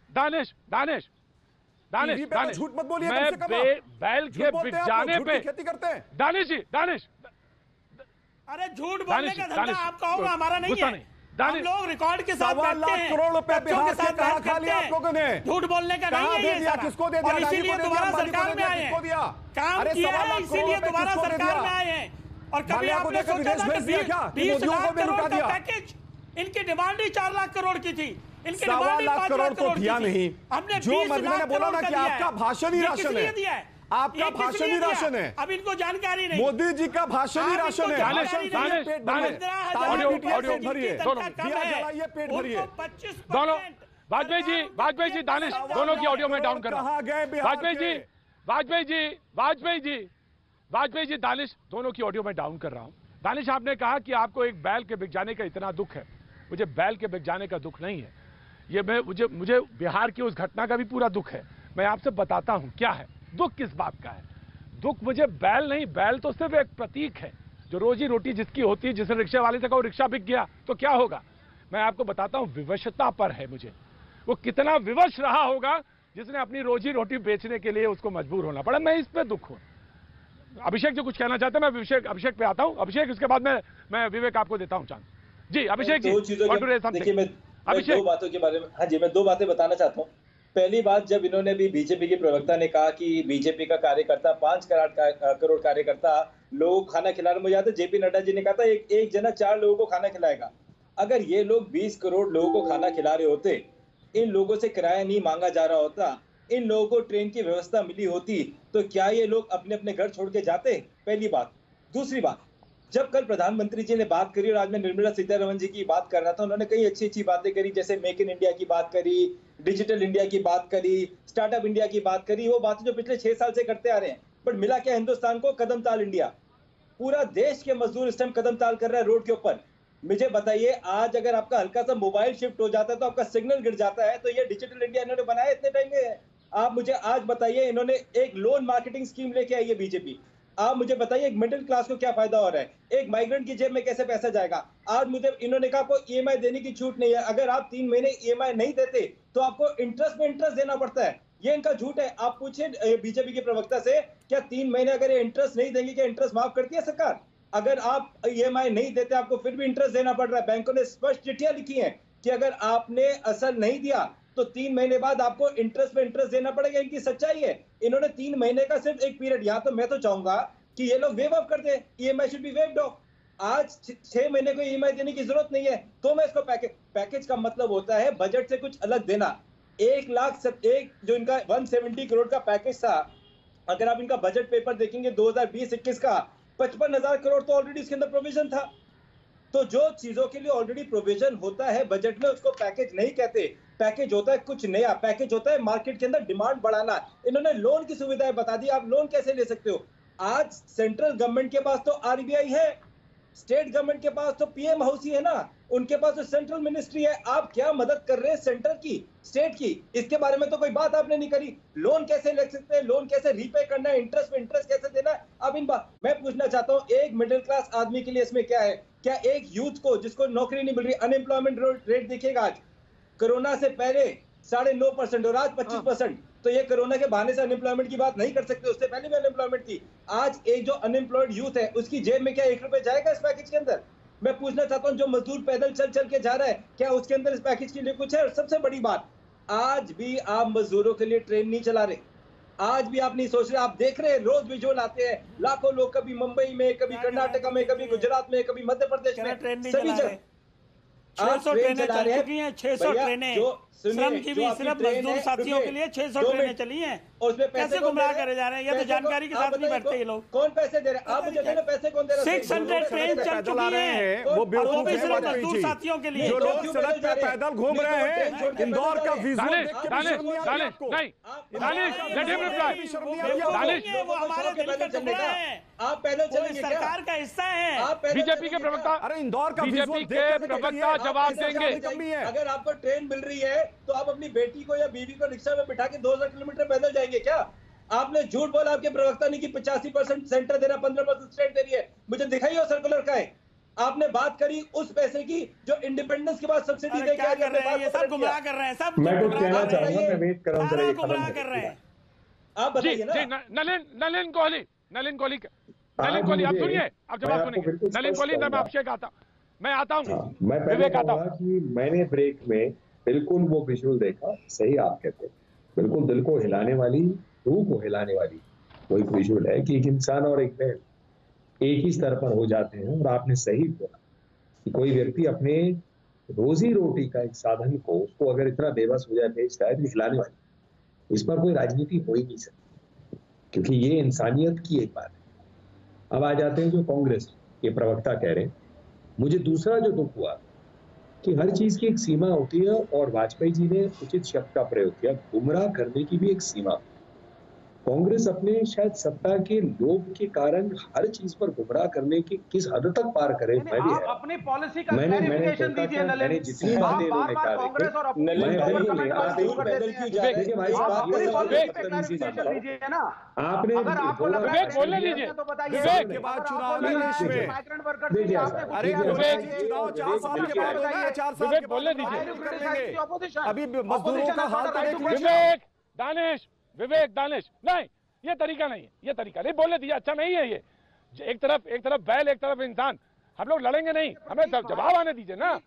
झूठ मत बोलिए, बैल के बिक जाने पे खेती करते हैं। दानिश, अरे झूठ बोलने का धंधा आपका होगा, हमारा नहीं है। हम लोग रिकॉर्ड के साथ बैठते हैं, करोड़ रुपए बिहार के कहा खा लिया आप लोगों ने? झूठ बोलने का नहीं है ये, किसको दे दिया? और इसीलिए दोबारा सरकार में आए हैं, काम किया है, इसीलिए दोबारा सरकार में आए हैं। और कभी आपने सोचा था कि 20 लाख करोड़ का पैकेज, इनकी डिमांड ही 4 लाख करोड़ की थी, इनकी 1.25 लाख करोड़ तो दिया नहीं। हमने जो मैंने बोला ना कि आपका भाषण ही राशन है, आपका भाषण ही राशन है। अब इनको जानकारी नहीं, मोदी जी का भाषण ही राशन है। पेट भरिए दोनों। वाजपेयी जी, दानिश, दोनों की ऑडियो में डाउन कर रहा हूं। वाजपेयी जी, दानिश, दोनों की ऑडियो में डाउन कर रहा हूं। दानिश, आपने कहा कि आपको एक बैल के बिक जाने का इतना दुख है। मुझे बैल के बिक जाने का दुख नहीं है, ये मुझे बिहार की उस घटना का भी पूरा दुख है। मैं आपसे बताता हूं क्या है दुख, किस बात का है दुख। मुझे बैल नहीं, बैल तो सिर्फ एक प्रतीक है। जो रोजी रोटी जिसकी होती है, जिसने रिक्शा वाले से कहो रिक्शा बिक गया तो क्या होगा, मैं आपको बताता हूं विवशता पर है मुझे। वो कितना विवश रहा होगा जिसने अपनी रोजी रोटी बेचने के लिए उसको मजबूर होना पड़ा। मैं इस पे दुख हूं। अभिषेक जो कुछ कहना चाहते हैं, मैं अभिषेक पे आता हूं। अभिषेक, उसके बाद मैं विवेक आपको देता हूं चांस। जी अभिषेक जी, देखिए मैं दो बातों के बारे में, हाँ जी, मैं 2 बातें बताना चाहता हूँ। पहली बात, जब इन्होंने भी बीजेपी के प्रवक्ता ने कहा कि बीजेपी का कार्यकर्ता 5 करोड़ कार्यकर्ता लोगों को खाना खिलाने में जाते, जेपी नड्डा जी ने कहा था एक जना 4 लोगों को खाना खिलाएगा। अगर ये लोग 20 करोड़ लोगों को खाना खिला रहे होते, इन लोगों से किराया नहीं मांगा जा रहा होता, इन लोगों को ट्रेन की व्यवस्था मिली होती, तो क्या ये लोग अपने अपने घर छोड़ के जाते? पहली बात। दूसरी बात, जब कल प्रधानमंत्री जी ने बात करी और आज मैं निर्मला सीतारमण जी की बात कर रहा था, उन्होंने कई अच्छी अच्छी बातें करी, जैसे मेक इन इंडिया की बात करी, डिजिटल इंडिया की बात करी, स्टार्टअप इंडिया की बात करी। वो बातें जो पिछले 6 साल से करते आ रहे हैं, बट मिला क्या हिंदुस्तान को? कदम ताल इंडिया। पूरा देश के मजदूर इस टाइम कदम ताल कर रहा है रोड के ऊपर। मुझे बताइए, आज अगर आपका हल्का सा मोबाइल शिफ्ट हो जाता है तो आपका सिग्नल गिर जाता है, तो ये डिजिटल इंडिया इन्होंने बनाया इतने टाइम में। आप मुझे आज बताइए, इन्होंने एक लोन मार्केटिंग स्कीम लेके आई है बीजेपी। आप मुझे बताइए एक मिडिल क्लास को क्या फायदा हो रहा है, एक माइग्रेंट की जेब में कैसे पैसा जाएगा। आज मुझे इन्होंने कहा आपको ईएमआई देने की छूट नहीं है, अगर आप 3 महीने ईएमआई नहीं देते तो आपको इंटरेस्ट पे इंटरेस्ट देना पड़ता है। ये इनका झूठ है। आप पूछिए बीजेपी के प्रवक्ता से, क्या 3 महीने अगर ये इंटरेस्ट नहीं देंगे क्या इंटरेस्ट माफ करती है सरकार? अगर आप ईएमआई नहीं देते आपको फिर भी इंटरेस्ट देना पड़ रहा है। बैंकों ने स्पष्ट चिट्ठियां लिखी हैं कि अगर आपने असल नहीं दिया तो 3 महीने बाद आपको इंटरेस्ट पे इंटरेस्ट देना पड़ेगा। इनकी सच्चाई है। इन्होंने 3 महीने का सिर्फ एक पीरियड, यहाँ तो मैं तो चाहूंगा कि ये लोग वेव ऑफ कर दे, EMI should be waived off. आज 6 महीने को ईएमआई देने की जरूरत नहीं है, तो मैं इसको पैकेज का मतलब होता है बजट से कुछ अलग देना। 1 लाख जो इनका 170 करोड़ का पैकेज था, अगर आप इनका बजट पेपर देखेंगे 2020-21 का, 55,000 करोड़ तो ऑलरेडी इसके अंदर प्रोविजन था। तो जो चीजों के लिए ऑलरेडी प्रोविजन होता है बजट में, उसको पैकेज नहीं कहते। पैकेज होता है कुछ नया, पैकेज होता है मार्केट के अंदर डिमांड बढ़ाना। इन्होंने लोन की सुविधाएं बता दी, आप लोन कैसे ले सकते हो। आज सेंट्रल गवर्नमेंट के पास तो आरबीआई है, स्टेट गवर्नमेंट के पास तो पीएम हाउस ही है ना, उनके पास तो सेंट्रल मिनिस्ट्री है। आप क्या मदद कर रहे हैं सेंटर की, स्टेट की, इसके बारे में तो कोई बात आपने नहीं करी। लोन कैसे ले सकते हैं, लोन कैसे रीपे करना है, इंटरेस्ट पे इंटरेस्ट कैसे देना है, अब इन बात मैं पूछना चाहता हूं, एक मिडिल क्लास आदमी के लिए इसमें क्या है? क्या एक यूथ को जिसको नौकरी नहीं मिल रही, अनएम्प्लॉयमेंट रेट देखिएगा आज कोरोना से पहले 9.5% और आज 25%। तो ये कोरोना के बहाने से अनएम्प्लॉयमेंट की बात नहीं कर सकते, उससे पहले भी अनएम्प्लॉयमेंट थी। आज एक जो अनएम्प्लॉयड यूथ है उसकी जेब में क्या 1 रुपए जाएगा इस पैकेज के अंदर? मैं पूछना चाहता हूं, जो मजदूर पैदल चल चल के जा रहा है, क्या उसके अंदर इस पैकेज के लिए कुछ है? और सबसे बड़ी बात, आज भी आप मजदूरों के लिए ट्रेन नहीं चला रहे, आज भी आप नहीं सोच रहे। आप देख रहे हैं रोज विजुअल आते हैं, लाखों लोग कभी मुंबई में, कभी कर्नाटका में, कभी गुजरात में, कभी मध्य प्रदेश में, सभी जगह 600 ट्रेनें चल चुकी हैं। 600 ट्रेनें श्रमजीवी सिर्फ मजदूर साथियों के लिए 600 ट्रेनें चली हैं। कैसे गुमराह करे जा रहे हैं? ये तो जानकारी के साथ नहीं बैठते ये लोग। कौन पैसे दे रहे हैं? आप मुझे कहना पैसे कौन दे रहा है? 600 ट्रेन चल चुकी हैं, वो वो भी सिर्फ मजदूर साथियों के लिए। जो लोग सड़क पे पैदल घूम रहे हैं, इंदौर का विजुअल देख के भी शर्म नहीं आ रही आपको? वो हमारे दिल का टुकड़ा है, आप पैदल चलेंगे, सरकार का हिस्सा है। बीजेपी के प्रवक्ता, अरे इंदौर का बीजेपी के प्रवक्ता जवाब देंगे। अगर आपको ट्रेन मिल रही है तो आप अपनी बेटी को या बीवी को रिक्शा में बिठा के 2000 किलोमीटर पैदल जाएंगे क्या? आपने झूठ बोला, आपके प्रवक्ता ने कि 85% सेंटर दे रहा, 15% स्टेट दे रही है। मुझे दिखाइए वो सर्कुलर का है। आपने बात करी उस पैसे की जो इंडिपेंडेंस के बाद सब्सिडी दे क्या कर रहे हैं? ये सब गुमराह कर रहे हैं, सब मैं कुछ कहना चाहूंगा, मैं वेट कर रहा हूं, सारा गुमराह कर रहे हैं। आप बताइए ना। नलिन कोहली आप सुनिए, आप जवाब सुनिए। नलिन कोहली, मैं आपसे आता, मैं आता हूँ, मैं पहले कहूंगा कि मैंने ब्रेक में बिल्कुल वो विजुअल देखा, सही आप कहते हैं, बिल्कुल दिल को हिलाने वाली, रूह को हिलाने वाली वो एक विजुअल है कि एक इंसान और एक पेड़ एक ही स्तर पर हो जाते हैं। और आपने सही बोला कि कोई व्यक्ति अपने रोजी रोटी का एक साधन को, उसको अगर इतना बेबस हो जाए शायद हिलाने वाली, इस पर कोई राजनीति हो ही नहीं सकती, क्योंकि ये इंसानियत की एक बात है। अब आ जाते हैं जो कांग्रेस के प्रवक्ता कह रहे हैं। मुझे दूसरा जो दुख हुआ कि हर चीज की एक सीमा होती है, और वाजपेयी जी ने उचित शब्द का प्रयोग किया, गुमराह करने की भी एक सीमा। कांग्रेस अपने शायद सत्ता के लोभ के कारण हर चीज पर गुमराह करने की किस हद तक पार करे, मैं भी अपनी पॉलिसी का मैंने क्लैरिफिकेशन दीजिए। मैंने जितनी बातें इन्होंने कहा, कांग्रेस और आपने अगर आपको लग रहा है बोलने दीजिए तो बताइए। विवेक के बाद चुनाव है देश में, माइग्रेंट वर्कर्स के लिए आपने अरे विवेक चुनाव 4 साल के बाद होना है, 4 साल के बाद बोलने दीजिए। अभी मजदूरों का हाल तो देख लीजिए। विवेक दानिश, नहीं, ये तरीका नहीं है, ये तरीका नहीं, बोलने दीजिए, अच्छा नहीं है ये। एक तरफ बैल, एक तरफ इंसान, हम लोग लड़ेंगे नहीं, हमें जवाब आने दीजिए ना।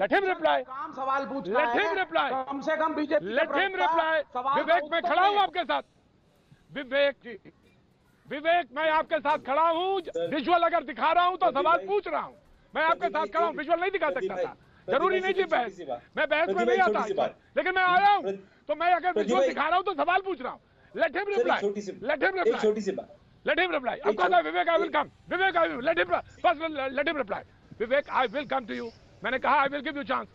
लेट हिम रिप्लाई, काम सवाल पूछ लेट हिम रिप्लाई, कम से कम बीजेपी लेट हिम रिप्लाई। विवेक, मैं खड़ा हूं आपके साथ, विवेक मैं आपके साथ खड़ा हूं। विजुअल अगर दिखा रहा हूं तो सवाल पूछ रहा हूं, मैं आपके साथ खड़ा हूं, विजुअल नहीं दिखा सकता था। जरूरी नहीं थी बहस, मैं बहस में नहीं आता, लेकिन मैं आया हूं तो मैं अगर विजुअल दिखा रहा हूं तो सवाल पूछ रहा हूं। Let him reply, let him reply, छोटी सी बात, let him reply. Of course, Vivek, I will come. Vivek, I will let him first. Let him reply. Vivek, I will come to you. मैंने कहा I will give you chance.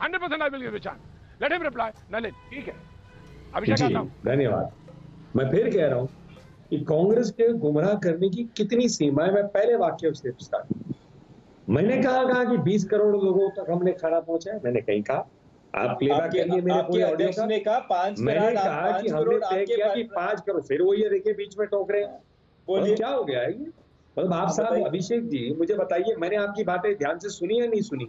100% I will give you chance. Let him reply. Nalin, ठीक है। अभिषेक आता हूं। धन्यवाद। मैं फिर कह रहा हूं कि कांग्रेस के गुमराह करने की कितनी सीमा है। मैं पहले वाक्य से स्टार्ट, मैंने कहा कि 20 करोड़ लोगों तक हमने खाना पहुंचाया? मैंने कहीं कहा? आप प्लेबैक करिए मेरे पूरे ऑडियो का। ने कहा 5 करोड़, मैंने कहा कि हमने तय किया कि 5 करोड़, फिर वो ये देखिए बीच में टोक रहे हैं। बोलिए क्या हो गया है ये? मतलब आप साहब अभिषेक जी मुझे बताइए, मैंने आपकी बातें ध्यान से सुनी या नहीं सुनी?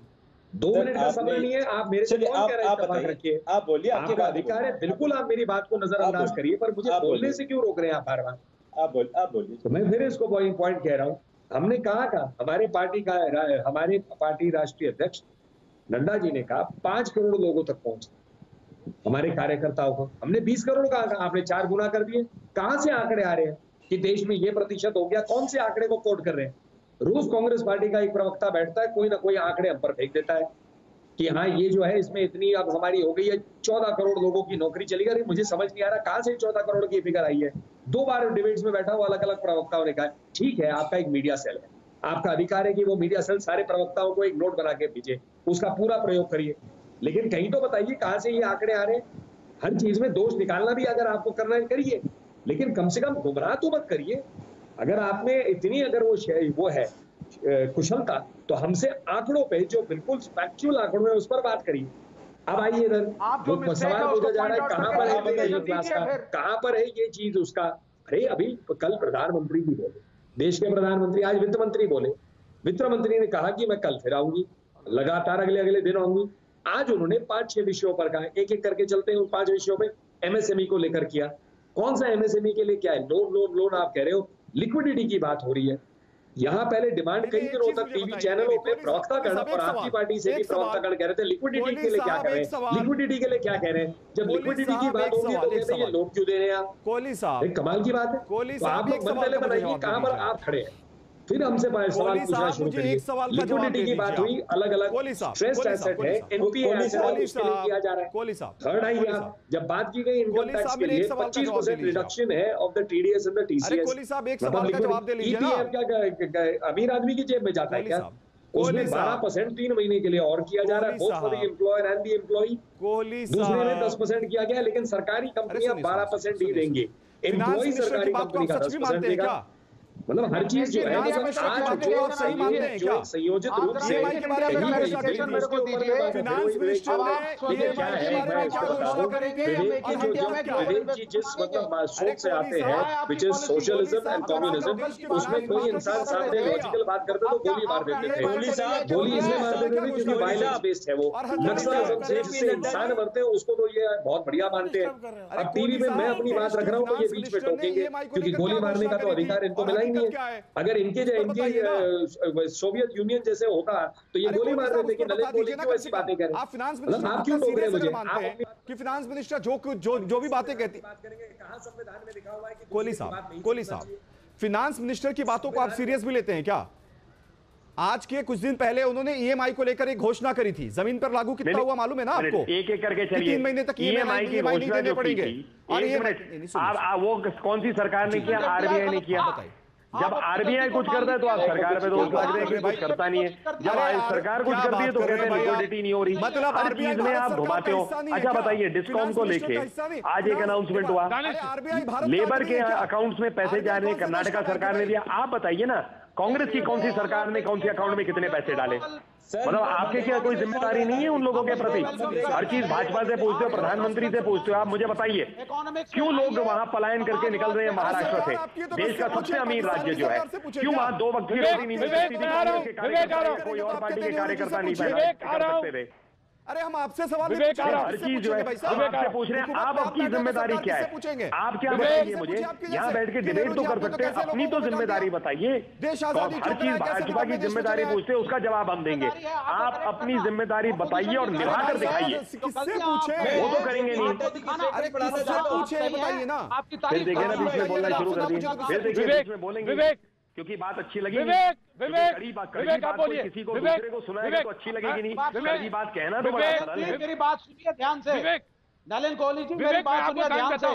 2 मिनट का समय नहीं है, आप मेरे से कौन कह रहे हैं इत्तेफाक रखिए? आप बोलिए, आपके अधिकार है, बिल्कुल आप मेरी बात को नजरअंदाज करिए, पर मुझे बोलने से क्यों रोक रहे हैं आप बार बार? आप बोलिए। तो मैं फिर इसको पॉइंट कह रहा हूँ। हमने कहा था, हमारे पार्टी राष्ट्रीय अध्यक्ष नड्डा जी ने कहा 5 करोड़ लोगों तक पहुंचे हमारे कार्यकर्ताओं को। हमने 20 करोड़ कहा, आपने 4 गुना कर दिए। कहां से आंकड़े आ रहे हैं कि देश में ये प्रतिशत हो गया? कौन से आंकड़े को कोट कर रहे हैं? रोज कांग्रेस पार्टी का एक प्रवक्ता बैठता है, कोई ना कोई आंकड़े हम पर फेंक देता है कि हाँ ये जो है इसमें इतनी अब हमारी हो गई है, 14 करोड़ लोगों की नौकरी चली गई। मुझे समझ नहीं आ रहा कहां से 14 करोड़ की फिगर आई है। 2 बार डिबेट्स में बैठा हुआ अलग अलग प्रवक्ताओं ने कहा ठीक है आपका एक मीडिया सेल है, आपका अधिकार है कि वो मीडिया सेल सारे प्रवक्ताओं को एक नोट बना के भेजे, उसका पूरा प्रयोग करिए, लेकिन कहीं तो बताइए कहां से ये आंकड़े आ रहे हैं। हर चीज में दोष निकालना भी अगर आपको करना है करिए, लेकिन कम से कम गुमराह तो मत करिए। अगर आप में इतनी अगर वो है कुशलता तो हमसे आंकड़ों पे जो बिल्कुल फैक्चुअल आंकड़ों है उस पर बात करिए। अब आइए इधर जो सवाल पूछा जा रहा है कहां पर है मिडिल क्लास का, कहां पर है ये चीज उसका? अरे अभी कल प्रधानमंत्री भी बोले, देश के प्रधानमंत्री, आज वित्त मंत्री बोले। वित्त मंत्री ने कहा कि मैं कल फिर आऊंगी, लगातार अगले दिन आऊंगी। आज उन्होंने 5-6 विषयों पर कहा, एक एक करके चलते हैं उन 5 विषयों पे। एमएसएमई को लेकर किया, कौन सा एमएसएमई के लिए क्या है? लोन आप कह रहे हो, लिक्विडिटी की बात हो रही है। यहाँ पहले डिमांड कई दिनों तक टीवी चैनलों पे प्रवक्तागण और आपकी पार्टी से भी प्रवक्तागण कह रहे थे लिक्विडिटी के लिए क्या कर रहे हैं, लिक्विडिटी के लिए क्या कह रहे हैं। जब लिक्विडिटी की बात होगी तो कहते हैं ये लोन क्यों दे रहे हैं आप? कोहली साहब, एक कमाल की बात है। तो आप लोग मन पहले बनाइए कहां पर आप खड़े हैं, फिर हमसे सवाल पूछना शुरू करिए। लिक्विडिटी की बात हुई, अलग अलग स्ट्रेस्ड एसेट है, एनपीए एसेट है, उसके लिए किया जा रहा है। थर्ड आइए आप, जब बात की गई इनकम टैक्स के लिए 25% रिडक्शन है of the TDS and the TCS. EPF क्या अमीर आदमी की जेब में जाता है क्या? उसमें 12% 3 महीने के लिए और किया जा रहा है, both for the employer and the employee. दूसरे में 10% किया गया, लेकिन सरकारी कंपनियां 12% ही देंगे, एम्प्लॉई सरकारी कंपनी का 10% देगा। मतलब हर चीज जो है जो संयोजित रूप से जिस मतलब सोच से आते हैं which is socialism and communism, उसमें कोई इंसान सामने लॉजिकल बात करते तो गोली मार देते थे। गोली इसलिए मार देते थे क्योंकि वायलेंस बेस्ड है वो। नक्सलिज्म से जिससे इंसान मरते हैं उसको तो ये बहुत बढ़िया मानते हैं। अब टीवी में मैं अपनी बात रख रहा हूँ तो ये बीच में टोकेंगे क्योंकि गोली मारने का तो अधिकार इनको मिला ही नहीं है। अगर इनके सोवियत यूनियन जैसे होता तो ये गोली मार रहे थे कि नलिन मोदी क्यों ऐसी बातें करें। आप फिनांस मिनिस्टर आप क्यों टोक रहे हैं मुझे? कि फिनांस मिनिस्टर जो भी बातें कहती, कहां संविधान में लिखा हुआ है कि कोहली साहब फिनांस मिनिस्टर की बातों को आप सीरियस भी लेते हैं क्या? आज के कुछ दिन पहले उन्होंने ईएमआई को लेकर एक घोषणा करी थी, जमीन पर लागू कितना हुआ मालूम है ना आपको? एक एक करके चलिए। 3 महीने तक ईएमआई की घोषणा देने पड़ेंगे। और वो कौन सी सरकार ने किया? आरबीआई ने किया। जब आरबीआई कुछ करता है तो आप सरकार पे दोष लग रहे हैं कि कुछ करता नहीं है। जब सरकार कुछ करती है तो कहते हैं लिक्विडिटी नहीं हो रही। मतलब हर चीज में आप घुमाते हो। अच्छा बताइए, डिस्कॉम को लेके आज एक अनाउंसमेंट हुआ, लेबर के अकाउंट्स में पैसे जा रहे हैं, कर्नाटका सरकार ने दिया। आप बताइए ना, कांग्रेस की कौन सी सरकार ने कौन सी अकाउंट में कितने पैसे डाले? मतलब आपके क्या कोई जिम्मेदारी नहीं है उन लोगों के प्रति? हर चीज भाजपा से पूछते हो, प्रधानमंत्री से पूछते हो। आप मुझे बताइए क्यों लोग वहां पलायन करके निकल रहे हैं महाराष्ट्र से, देश का सबसे अमीर राज्य जो है, क्यों वहां 2 वक्त की रोटी नहीं मिल सकती थी? कोई और पार्टी के कार्यकर्ता नहीं कर सकते थे। अरे हम आपसे सवाल हर चीज जो है आपसे पूछ रहे हैं। आप आपकी जिम्मेदारी क्या है? आप क्या बताइए मुझे? यहाँ बैठ के डिबेट तो कर सकते हैं, अपनी तो जिम्मेदारी बताइए। हर चीज भाजपा की जिम्मेदारी पूछते हैं, उसका जवाब हम देंगे। आप अपनी जिम्मेदारी बताइए और निभा कर दिखाइए। वो तो करेंगे नहीं। फिर देखिए ना बीच में बोलना शुरू कर दिए, फिर देखिए बीच में बोलेंगे क्योंकि बात अच्छी लगेगी। विवेक आप बोलिए। किसी को दूसरे को सुनाएगा तो अच्छी लगेगी नहीं। कड़ी बात कहना तो बड़ा सरल है। मेरी बात सुनिए ध्यान से नलिन कोहली जी, मेरी बात सुनिए ध्यान से।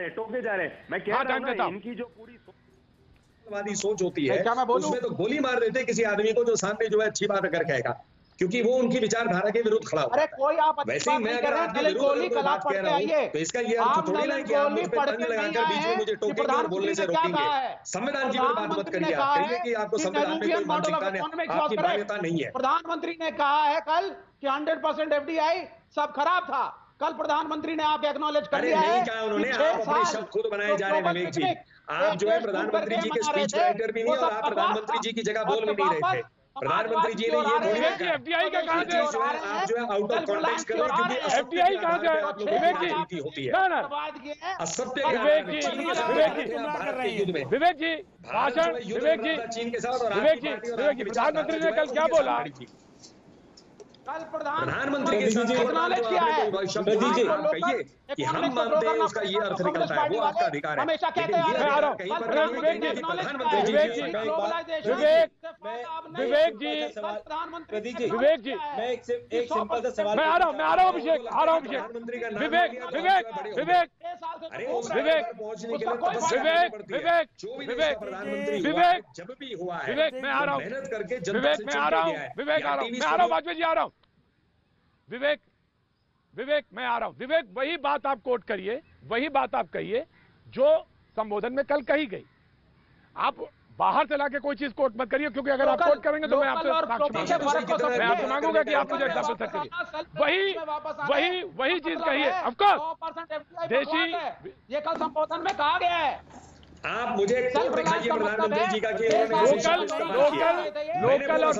टोकते जा रहे हैं। मैं कह रहा हूं इनकी जो पूरी सोच होती है उसमें तो गोली मार देते किसी आदमी को जो सामने जो है अच्छी बात अगर कहेगा। क्योंकि वो उनकी विचारधारा के विरुद्ध खड़ा होता है। कोई आप वैसे ही मैं अगर आपके विरुद्ध कोई बात कह रहा हूँ तो इसका ये अर्थ थोड़ी ना है कि आप मुझ पे तंज लगाकर बीच में मुझे टोकेंगे और बोलने से रोकेंगे। संविधान की भी बात मत करिए, आप कहिए कि आपको संविधान में कोई मानसिकता आपकी मान्यता नहीं है। प्रधानमंत्री ने कहा है कल कि 100% FDI सब खराब था। कल प्रधानमंत्री ने आप एक्नॉलेज कर लिया है। नहीं कहा उन्होंने, आप अपने शब्द खुद बनाए जा रहे हैं विवेक जी। आप जो है प्रधानमंत्री जी के स्पीच राइटर भी नहीं और आप प्रधानमंत्री जी की जगह बोल भी नहीं रहे थे। प्रधानमंत्री जी ने ये थोड़ी कहा FDI का कहां से आप जो है आउट ऑफ कॉन्टेक्स्ट कर रहे हैं, क्योंकि FDI कहां से विवेक जी होती है ना असत्य विवेक जी भाषण विवेक जी चीन के साथ और विवेक जी प्रधानमंत्री ने कल क्या बोला? कल प्रधानमंत्री के साथ एक्नॉलेज किया है। कहिए कि हम मानते हैं उसका ये अर्थ निकलता है, वो आपका अधिकार है। हमेशा कहते हैं विवेक जी मैं एक सिंपल सा सवाल मैं आ रहा हूँ अभिषेक प्रधानमंत्री का नाम विवेक जब भी हुआ है विवेक मैं आ रहा हूँ मेहनत करके विवेक मैं आ रहा हूँ विवेक आ रहा हूँ वाजपेयी जी आ रहा हूँ विवेक मैं आ रहा हूं। विवेक वही बात आप कोट करिए, वही बात आप कहिए जो संबोधन में कल कही गई। आप बाहर से लाके कोई चीज कोट मत करिए, क्योंकि अगर आप कोट करेंगे तो मैं आपसे मैं आपसे मांगूंगा कि आप मुझे एग्जाम्पल सेट करिए। वही चीज कहिए। ऑफकोर्स देशी ये कल संबोधन में कहा गया है। आप मुझे कोट दिखाइए प्रधानमंत्री जी का कि लोकल और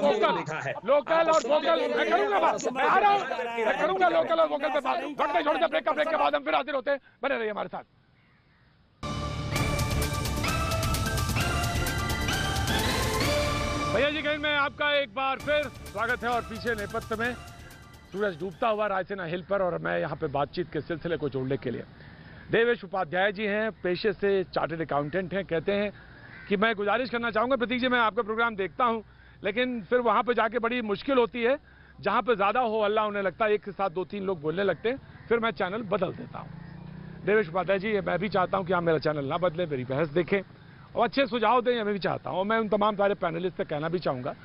वोकल मैं करूंगा बात, मैं आ रहा हूं, मैं करूंगा लोकल और वोकल पे बात। वक्त छोड़ दे, ब्रेक के बाद हम फिर हाजिर होते हैं। बने रहिए हमारे साथ। भैया जी कहीं में आपका एक बार फिर स्वागत है। और पीछे नेपथ्य में सूरज डूबता हुआ रायसेना हिल पर, और मैं यहाँ पे बातचीत के सिलसिले को जोड़ने के लिए देवेश उपाध्याय जी हैं, पेशे से चार्टर्ड अकाउंटेंट हैं। कहते हैं कि मैं गुजारिश करना चाहूँगा प्रतीक जी, मैं आपका प्रोग्राम देखता हूँ लेकिन फिर वहाँ पे जाके बड़ी मुश्किल होती है, जहाँ पे ज़्यादा हो हल्ला होने लगता है, एक के साथ 2-3 लोग बोलने लगते हैं, फिर मैं चैनल बदल देता हूँ। देवेश उपाध्याय जी मैं भी चाहता हूँ कि आप मेरा चैनल ना बदलें, मेरी बहस देखें और अच्छे सुझाव दें, मैं भी चाहता हूँ। और मैं उन तमाम सारे पैनलिस्ट से कहना भी चाहूँगा,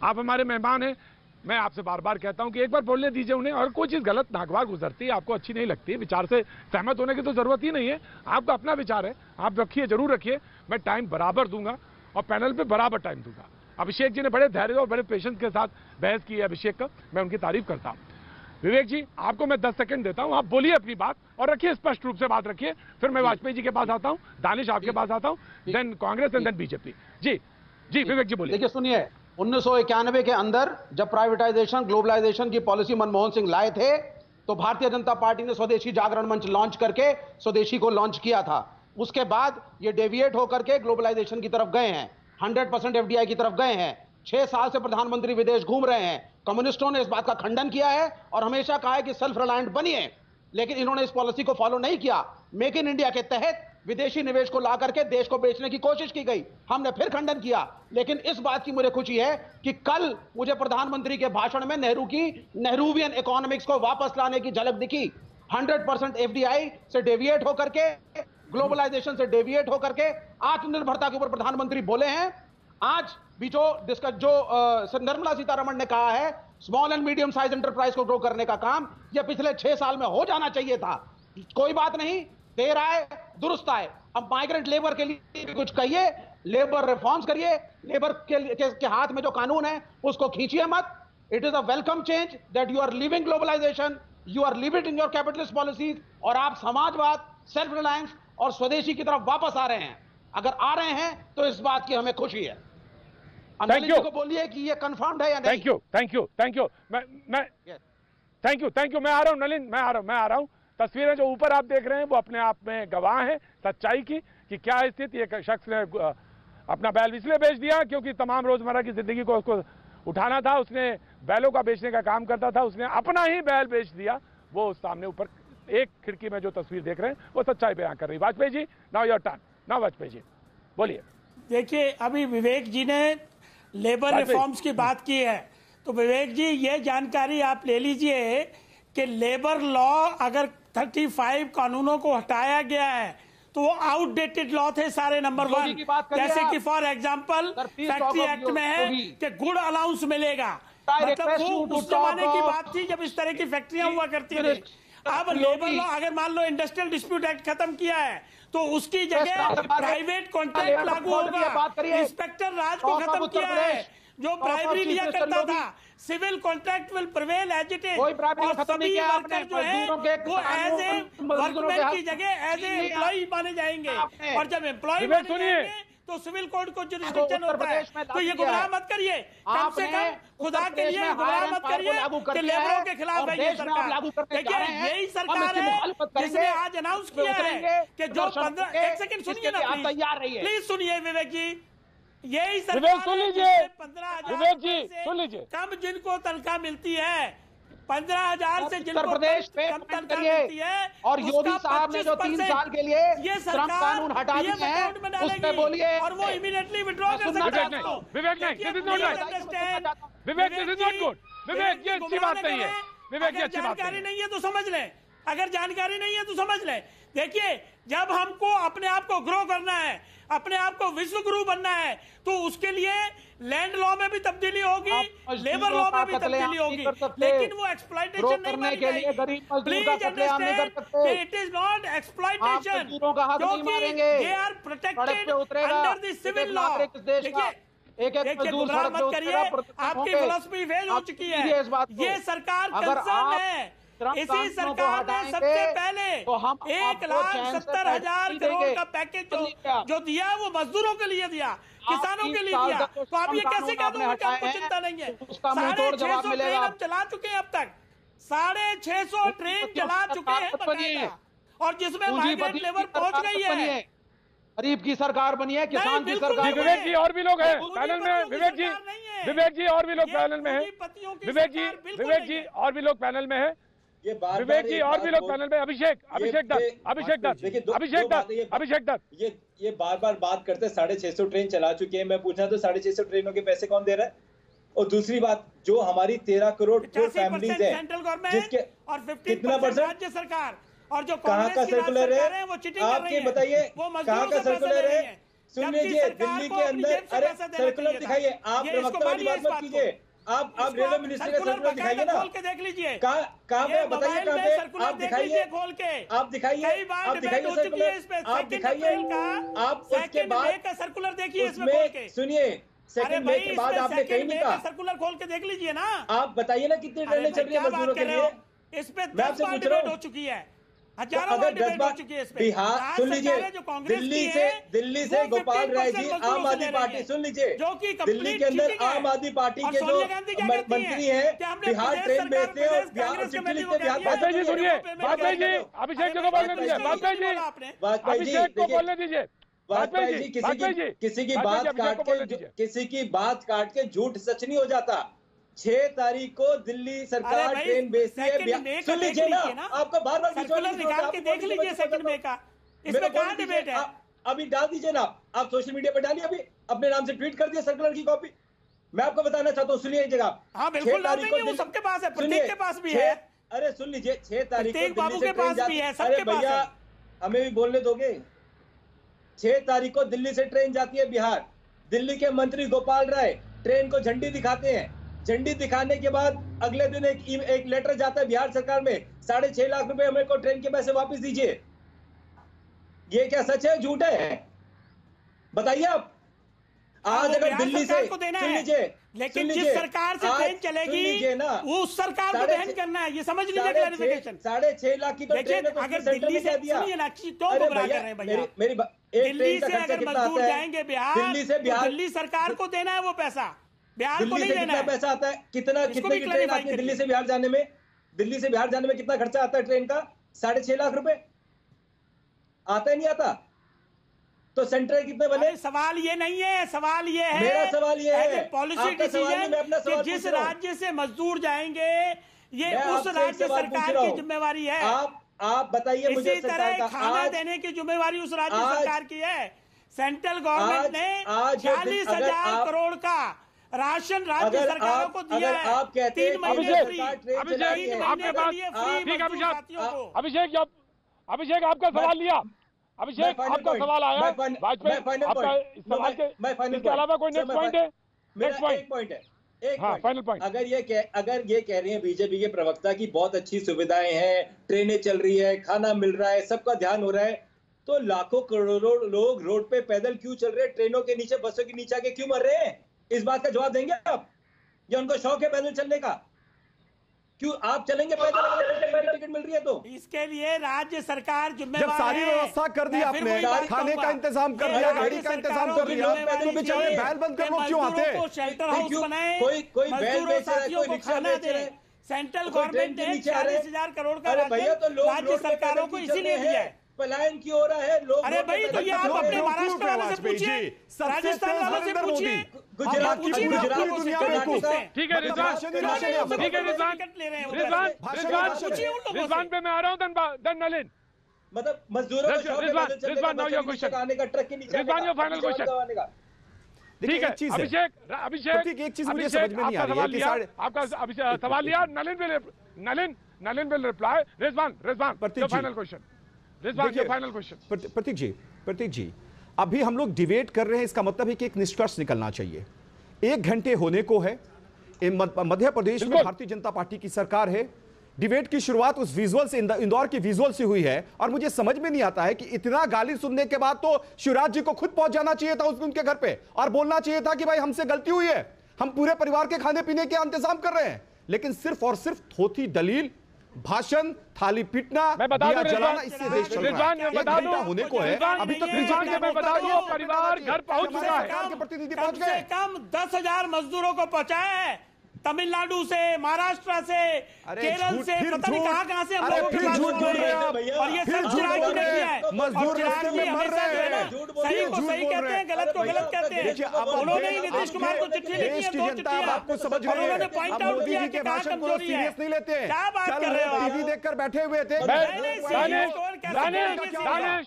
आप हमारे मेहमान हैं, मैं आपसे बार बार कहता हूं कि एक बार बोलने दीजिए उन्हें। और कोई चीज़ गलत नागवार गुजरती है, आपको अच्छी नहीं लगती है, विचार से सहमत होने की तो जरूरत ही नहीं है। आपका अपना विचार है, आप रखिए, जरूर रखिए। मैं टाइम बराबर दूंगा और पैनल पे बराबर टाइम दूंगा। अभिषेक जी ने बड़े धैर्य और बड़े पेशेंस के साथ बहस की है, अभिषेक का मैं उनकी तारीफ करता हूँ। विवेक जी आपको मैं 10 सेकंड देता हूँ, आप बोलिए अपनी बात और रखिए, स्पष्ट रूप से बात रखिए। फिर मैं वाजपेयी जी के पास आता हूँ, दानिश आपके पास आता हूँ, then Congress and then BJP. जी विवेक जी बोलिए। देखिए सुनिए, 1991 के अंदर जब प्राइवेटाइजेशन ग्लोबलाइजेशन की पॉलिसी मनमोहन सिंह लाए थे, तो भारतीय जनता पार्टी ने स्वदेशी जागरण मंच लॉन्च करके स्वदेशी को लॉन्च किया था। उसके बाद ये डेविएट होकर के ग्लोबलाइजेशन की तरफ गए हैं, 100% FDI की तरफ गए हैं। 6 साल से प्रधानमंत्री विदेश घूम रहे हैं। कम्युनिस्टों ने इस बात का खंडन किया है और हमेशा कहा है कि सेल्फ रिलायंट बनिए, लेकिन इन्होंने इस पॉलिसी को फॉलो नहीं किया। मेक इन इंडिया के तहत विदेशी निवेश को ला करके देश को बेचने की कोशिश की गई, हमने फिर खंडन किया। लेकिन इस बात की मुझे खुशी है कि कल मुझे प्रधानमंत्री के भाषण में नेहरू की नेहरूवियन इकोनॉमिक्स को वापस लाने की झलक दिखी। 100% FDI से डेविएट होकर के, ग्लोबलाइजेशन से डेविएट होकर के आत्मनिर्भरता के ऊपर प्रधानमंत्री बोले हैं। आज भी जो निर्मला सीतारमण ने कहा है, small and medium size enterprise को ग्रो करने का काम यह पिछले 6 साल में हो जाना चाहिए था। कोई बात नहीं, देर आए दुरुस्त आए। अब माइग्रेंट लेबर के लिए भी कुछ कहिए, लेबर रिफॉर्म्स करिए, लेबर के हाथ में जो कानून है उसको खींचिए मत। It is a welcome change that you are living globalization, you are live it in your capitalist policies, और आप समाजवाद, सेल्फ रिलायंस और स्वदेशी की तरफ वापस आ रहे हैं। अगर आ रहे हैं तो इस बात की हमें खुशी है। थैंक यू को बोलिए कि ये कंफर्म्ड है या नहीं। थैंक यू मैं थैंक यू मैं आ रहा हूं नलिन, मैं आ रहा हूं। तस्वीरें जो ऊपर आप देख रहे हैं वो अपने आप में गवाह हैं सच्चाई की कि क्या स्थिति। एक शख्स ने अपना बैल इसलिए बेच दिया क्योंकि तमाम रोजमर्रा की जिंदगी को उसको उठाना था, उसने बैलों का बेचने का काम करता था, उसने अपना ही बैल बेच दिया। वो सामने ऊपर एक खिड़की में जो तस्वीर देख रहे हैं वो सच्चाई बयां कर रही। Vajpayee ji now your turn, now Vajpayee ji बोलिए। देखिए अभी विवेक जी ने लेबर रिफॉर्म्स की बात की है, तो विवेक जी ये जानकारी आप ले लीजिए कि लेबर लॉ अगर 35 कानूनों को हटाया गया है तो वो आउटडेटेड लॉ थे सारे। नंबर 1 जैसे कि फॉर एग्जांपल फैक्ट्री एक्ट में है कि गुड अलाउंस मिलेगा, मतलब वो उस जमाने की बात थी जब इस तरह की फैक्ट्रियां हुआ करती थी। अब लेबर लॉ अगर मान लो इंडस्ट्रियल डिस्प्यूट एक्ट खत्म किया है तो उसकी जगह प्राइवेट कॉन्ट्रैक्ट लागू होगा। इंस्पेक्टर राज को खत्म किया है जो ब्राइबरी लिया करता था। Civil contract will prevail as it is, और सभी वर्कर जो है वो एज ए वर्कमैन की जगह एज ए एम्प्लॉय माने जाएंगे, और जब एम्प्लॉय माने जाएंगे तो सिविल कोड को जुरिस्डिक्शन होता है। तो ये गुमराह मत करिए, कम से कम खुदा के लिए गुमराह मत करिए कि लेबरों के खिलाफ है ये सरकार। देखिए यही सरकार है जिसने आज अनाउंस किया है कि जो 15 एक सेकंड सुनिए ना प्लीज सुनिए विवेक जी, यही सरकार सुन लीजिए 15,000 विवेक जी, सुन लीजिए, कम जिनको तनख्वाह मिलती है 15,000 से जिनको प्रदेश पे कम तनख्वाह मिलती है, और योगी साहब ने जो 3 साल के लिए ये श्रम कानून हटा दिए हैं उस पे बोलिए, और वो इमीडिएटली विड्रॉ कर सकते हैं। विवेक नहीं, this is not right Vivek, this is not good Vivek, ये अच्छी बात नहीं है विवेक, ये अच्छी बात जानकारी नहीं है तो समझ लें, अगर जानकारी नहीं है तो समझ लें। देखिए जब हमको अपने आप को ग्रो करना है, अपने आप को विश्व गुरु बनना है, तो उसके लिए लैंड लॉ में भी तब्दीली होगी, लेबर लॉ में भी तब्दीली होगी, लेकिन वो एक्सप्लॉइटेशन नहीं मानी जाएगी। Please understand it is not exploitation, क्योंकि they are protected under the civil law. देखिए गुमराह मत करिए, आपकी फिलॉसफी फेल हो चुकी है। ये सरकार कंसर्न है, इसी सरकार ने सबसे पहले 1,70,000 करोड़ का पैकेज जो दिया वो मजदूरों के लिए दिया, किसानों के लिए दिया। तो आप ये कैसे कह दोगे कि आपको चिंता नहीं है? 650 ट्रेन हम चला चुके हैं, अब तक 650 ट्रेन चला चुके हैं बकायदा, और जिसमें माइग्रेंट लेबर पहुंच गई है। गरीब की सरकार बनी है, किसान की सरकार। विवेक जी और भी लोग हैं पैनल में, विवेक जी और भी लोग पैनल में हैं, विवेक जी और भी लोग पैनल में हैं, विवेक जी और भी लोग पैनल में, अभिषेक दत्त ये बार बार बात करते हैं 650 ट्रेन चला चुके हैं। मैं पूछना तो 650 ट्रेनों के पैसे कौन दे रहा है? और दूसरी बात, जो हमारी 13 करोड़ फैमिलीज है जिसके और 50% कितना परसेंट राज्य सरकार, और जो कहाँ का सर्कुलर है वो चिटिंग आपके बताइए, कहाँ का सर्कुलर है? सुन लीजिए, दिल्ली के अंदर, अरे सर्कुलर दिखाइए, आप प्रवक्ता वाली बात मत कीजिए, आप रेलवे मिनिस्ट्री का सर्कुलर दिखाइए ना, खोल के देख लीजिए, कहाँ पे बताइए, कहाँ पे आप दिखाइए, खोल के आप दिखाइए, आप दिखाइए सर्कुलर, आप दिखाइए, आप उसके बाद सर्कुलर देखिए इसमें खोल के। सुनिए, सेकंड मे के बाद आपने कहीं नहीं कहा, सर्कुलर खोल के देख लीजिए ना, आप बताइए ना कितनी ट्रेनें चल रही है मजदूरों के लिए? इस पे 10 बार डिबेट हो चुकी है, हजारों बार डिबेट हो चुकी है इस पे। बिहार सुन लीजिए, दिल्ली से गोपाल राय जी आम आदमी पार्टी, सुन लीजिए, दिल्ली के अंदर आम आदमी पार्टी के जो मंत्री हैं बिहार ट्रेन बेचते हैं और बिहार चिट्ठी लिखते हैं। वाजपेयी जी सुनिए, वाजपेयी जी अभिषेक जी को बोलने दीजिए, वाजपेयी जी किसी की बात काट के झूठ सच नहीं हो जाता। 6 तारीख को दिल्ली सरकार ट्रेन बेचती है, सुन लीजिए ना, आपका बार-बार सर्कुलर निकाल के देख लीजिए सेकंड में का, इसमें क्या डिबेट है? अभी डाल दीजिए ना, आप सोशल मीडिया पर डालिए, अभी अपने नाम से ट्वीट कर दिए सर्कुलर की कॉपी। मैं आपको बताना चाहता हूँ, सुनिए एक जगह, हाँ बिल्कुल डाल देंगे, वो सबके पास है, प्रतीक के पास भी है। अरे सुन लीजिए, 6 तारीख को बाबू के पास भी है, सबके पास है। हमें भी बोलने दोगे? 6 तारीख को दिल्ली से ट्रेन जाती है बिहार, दिल्ली के मंत्री गोपाल राय ट्रेन को झंडी दिखाते हैं, झंडी दिखाने के बाद अगले दिन एक लेटर जाता है बिहार सरकार में, 6.5 लाख रुपए हमें को ट्रेन के पैसे वापस दीजिए। ये क्या सच है झूठ है? बताइए आप। आज अगर दिल्ली से, सुन लीजिए, लेकिन जिस सरकार से ट्रेन चलेगी वो उस सरकार को बहन करना है, ये समझ लीजिए क्लैरिफिकेशन। 6.5 लाख की तो ट्रेन अगर दिल्ली से तो गुमराह कर रहे हैं भैया, दिल्ली से अगर मजदूर जाएंगे बिहार, दिल्ली सरकार को देना है वो पैसा, बिहार को नहीं देना है। पैसा आता है कितना, कितने की ट्रेन आती है दिल्ली से बिहार जाने में? दिल्ली से बिहार जाने में कितना खर्चा आता है ट्रेन का? 6.5 लाख रुपए आता है, नहीं आता? तो सेंटर कितने बने? सवाल ये नहीं है, सवाल ये है, मेरा सवाल ये है, पॉलिसी डिसीजन कि जिस राज्य से मजदूर जाएंगे ये उस राज्य सरकार की जिम्मेवारी है। आप बताइए मुझे, इसी तरह खाना देने की जिम्मेवारी उस राज्य सरकार की है। सेंट्रल गवर्नमेंट ने 46,000 करोड़ का राशन राज्य सरकारों को दिया है। आप कहते हैं 3 महीने फ्री, अभिषेक आपका सवाल लिया, अभिषेक आपका सवाल आया, वाजपेयी आपका इस सवाल के अलावा कोई नेक्स्ट पॉइंट है? नेक्स्ट पॉइंट है, फाइनल पॉइंट। अगर ये कह रही हैं बीजेपी के प्रवक्ता की बहुत अच्छी सुविधाएं हैं, ट्रेनें चल रही है, खाना मिल रहा है, सबका ध्यान हो रहा है, तो लाखों करोड़ों लोग रोड पे पैदल क्यों चल रहे हैं, ट्रेनों के नीचे, बसों के नीचे आके क्यों मर रहे हैं? इस बात का जवाब देंगे आप? या उनको शौक है पैदल चलने का? क्यों आप चलेंगे पैदल अगर टिकट मिल रही है तो? इसके लिए राज्य सरकार जिम्मेदार जब सारी व्यवस्था कर दी आपने, खाने का इंतजाम कर दिया, गाड़ी का इंतजाम कर दिया, तो बेचारे बैल बंद कर लोग क्यों आते? शेल्टर हाउस बनाए, कोई बैल बेच रहा है, कोई रिक्शा बेच रहा है। सेंट्रल गवर्नमेंट ने 40,000 करोड़ का राज्य सरकारों को इसीलिए दिया है। पलायन क्यों हो रहा है? लोग अरे भाई, तो ये आप अपने महाराष्ट्र वालों से पूछिए, राजस्थान वालों से पूछिए, गुजरात की ठीक है रिजवान पे मैं आ रहा हूँ, देन नलिन। मतलब मजदूरों को आने का, ट्रक के नीचे फाइनल क्वेश्चन। ठीक है अभिषेक एक चीज मुझे समझ में नहीं आ रही है, आपका सवाल लिया, Nalin will reply. Rizwan final question. Final question. Pratik ji अभी हम लोग डिबेट कर रहे हैं, इसका मतलब है कि एक निष्कर्ष निकलना चाहिए। 1 घंटे होने को है, मध्य प्रदेश में भारतीय जनता पार्टी की सरकार है। डिबेट की शुरुआत उस विजुअल से, इंदौर की विजुअल से हुई है, और मुझे समझ में नहीं आता है कि इतना गाली सुनने के बाद तो शिवराज जी को खुद पहुंच जाना चाहिए था उनके घर पे और बोलना चाहिए था कि भाई हमसे गलती हुई है, हम पूरे परिवार के खाने पीने के इंतजाम कर रहे हैं। लेकिन सिर्फ और सिर्फ थोथी दलील, भाषण, थाली पीटना, दिया जलाना, इससे देश चल रहा है। 1 घंटा होने को है, अभी तक बीजेपी के परिवार घर पहुंच चुका है, प्रतिनिधि पहुंच गए। कम 10,000 मजदूरों को पहुंचाया है, तमिलनाडु से, महाराष्ट्र से, केरल से, पता नहीं कहां से हम लोगों के पास झूठ बोल रहे हैं, और ये सब चिराग जी ने किया है। मजदूर रास्ते में मर रहे हैं, सही को सही कहते हैं, गलत को गलत कहते हैं। उन्होंने ही नीतीश कुमार को चिट्ठी लिखी है, 2 चिट्ठियां, आपको समझ रहे हैं। उन्होंने पॉइंट आउट किया कि कहां कमजोरी है। सीरियस नहीं लेते, क्या बात कर रहे हो? टीवी देखकर बैठे हुए थे। दानिश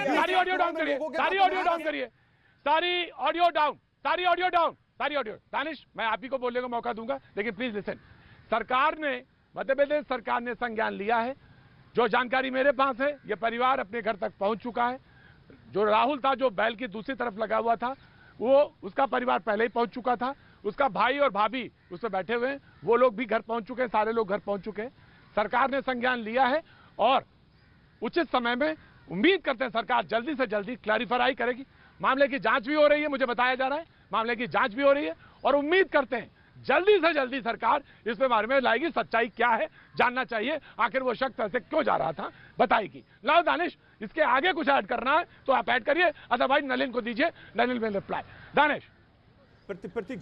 सारी ऑडियो डाउन करिए, सारी ऑडियो डाउन। दानिश मैं आप ही को बोलने का मौका दूंगा, लेकिन प्लीज लिसन। सरकार ने, मध्य प्रदेश सरकार ने संज्ञान लिया है। जो जानकारी मेरे पास है, ये परिवार अपने घर तक पहुंच चुका है। जो राहुल था, जो बैल की दूसरी तरफ लगा हुआ था, वो उसका परिवार पहले ही पहुंच चुका था। उसका भाई और भाभी उस पर बैठे हुए हैं, वो लोग भी घर पहुंच चुके हैं, सारे लोग घर पहुंच चुके हैं। सरकार ने संज्ञान लिया है और उचित समय में उम्मीद करते हैं सरकार जल्दी से जल्दी क्लैरिफाई करेगी। मामले की जांच भी हो रही है, मुझे बताया जा रहा है मामले की जांच भी हो रही है, और उम्मीद करते हैं जल्दी से जल्दी सरकार इस बारे में लाएगी। सच्चाई क्या है जानना चाहिए, आखिर वो शख्स ऐसे क्यों जा रहा था बताएगी। लाओ दानिश, इसके आगे कुछ ऐड करना है तो आप ऐड करिए, अदरवाइज नलिन को दीजिए, नलिन विल रिप्लाई। दानिश। प्रतीक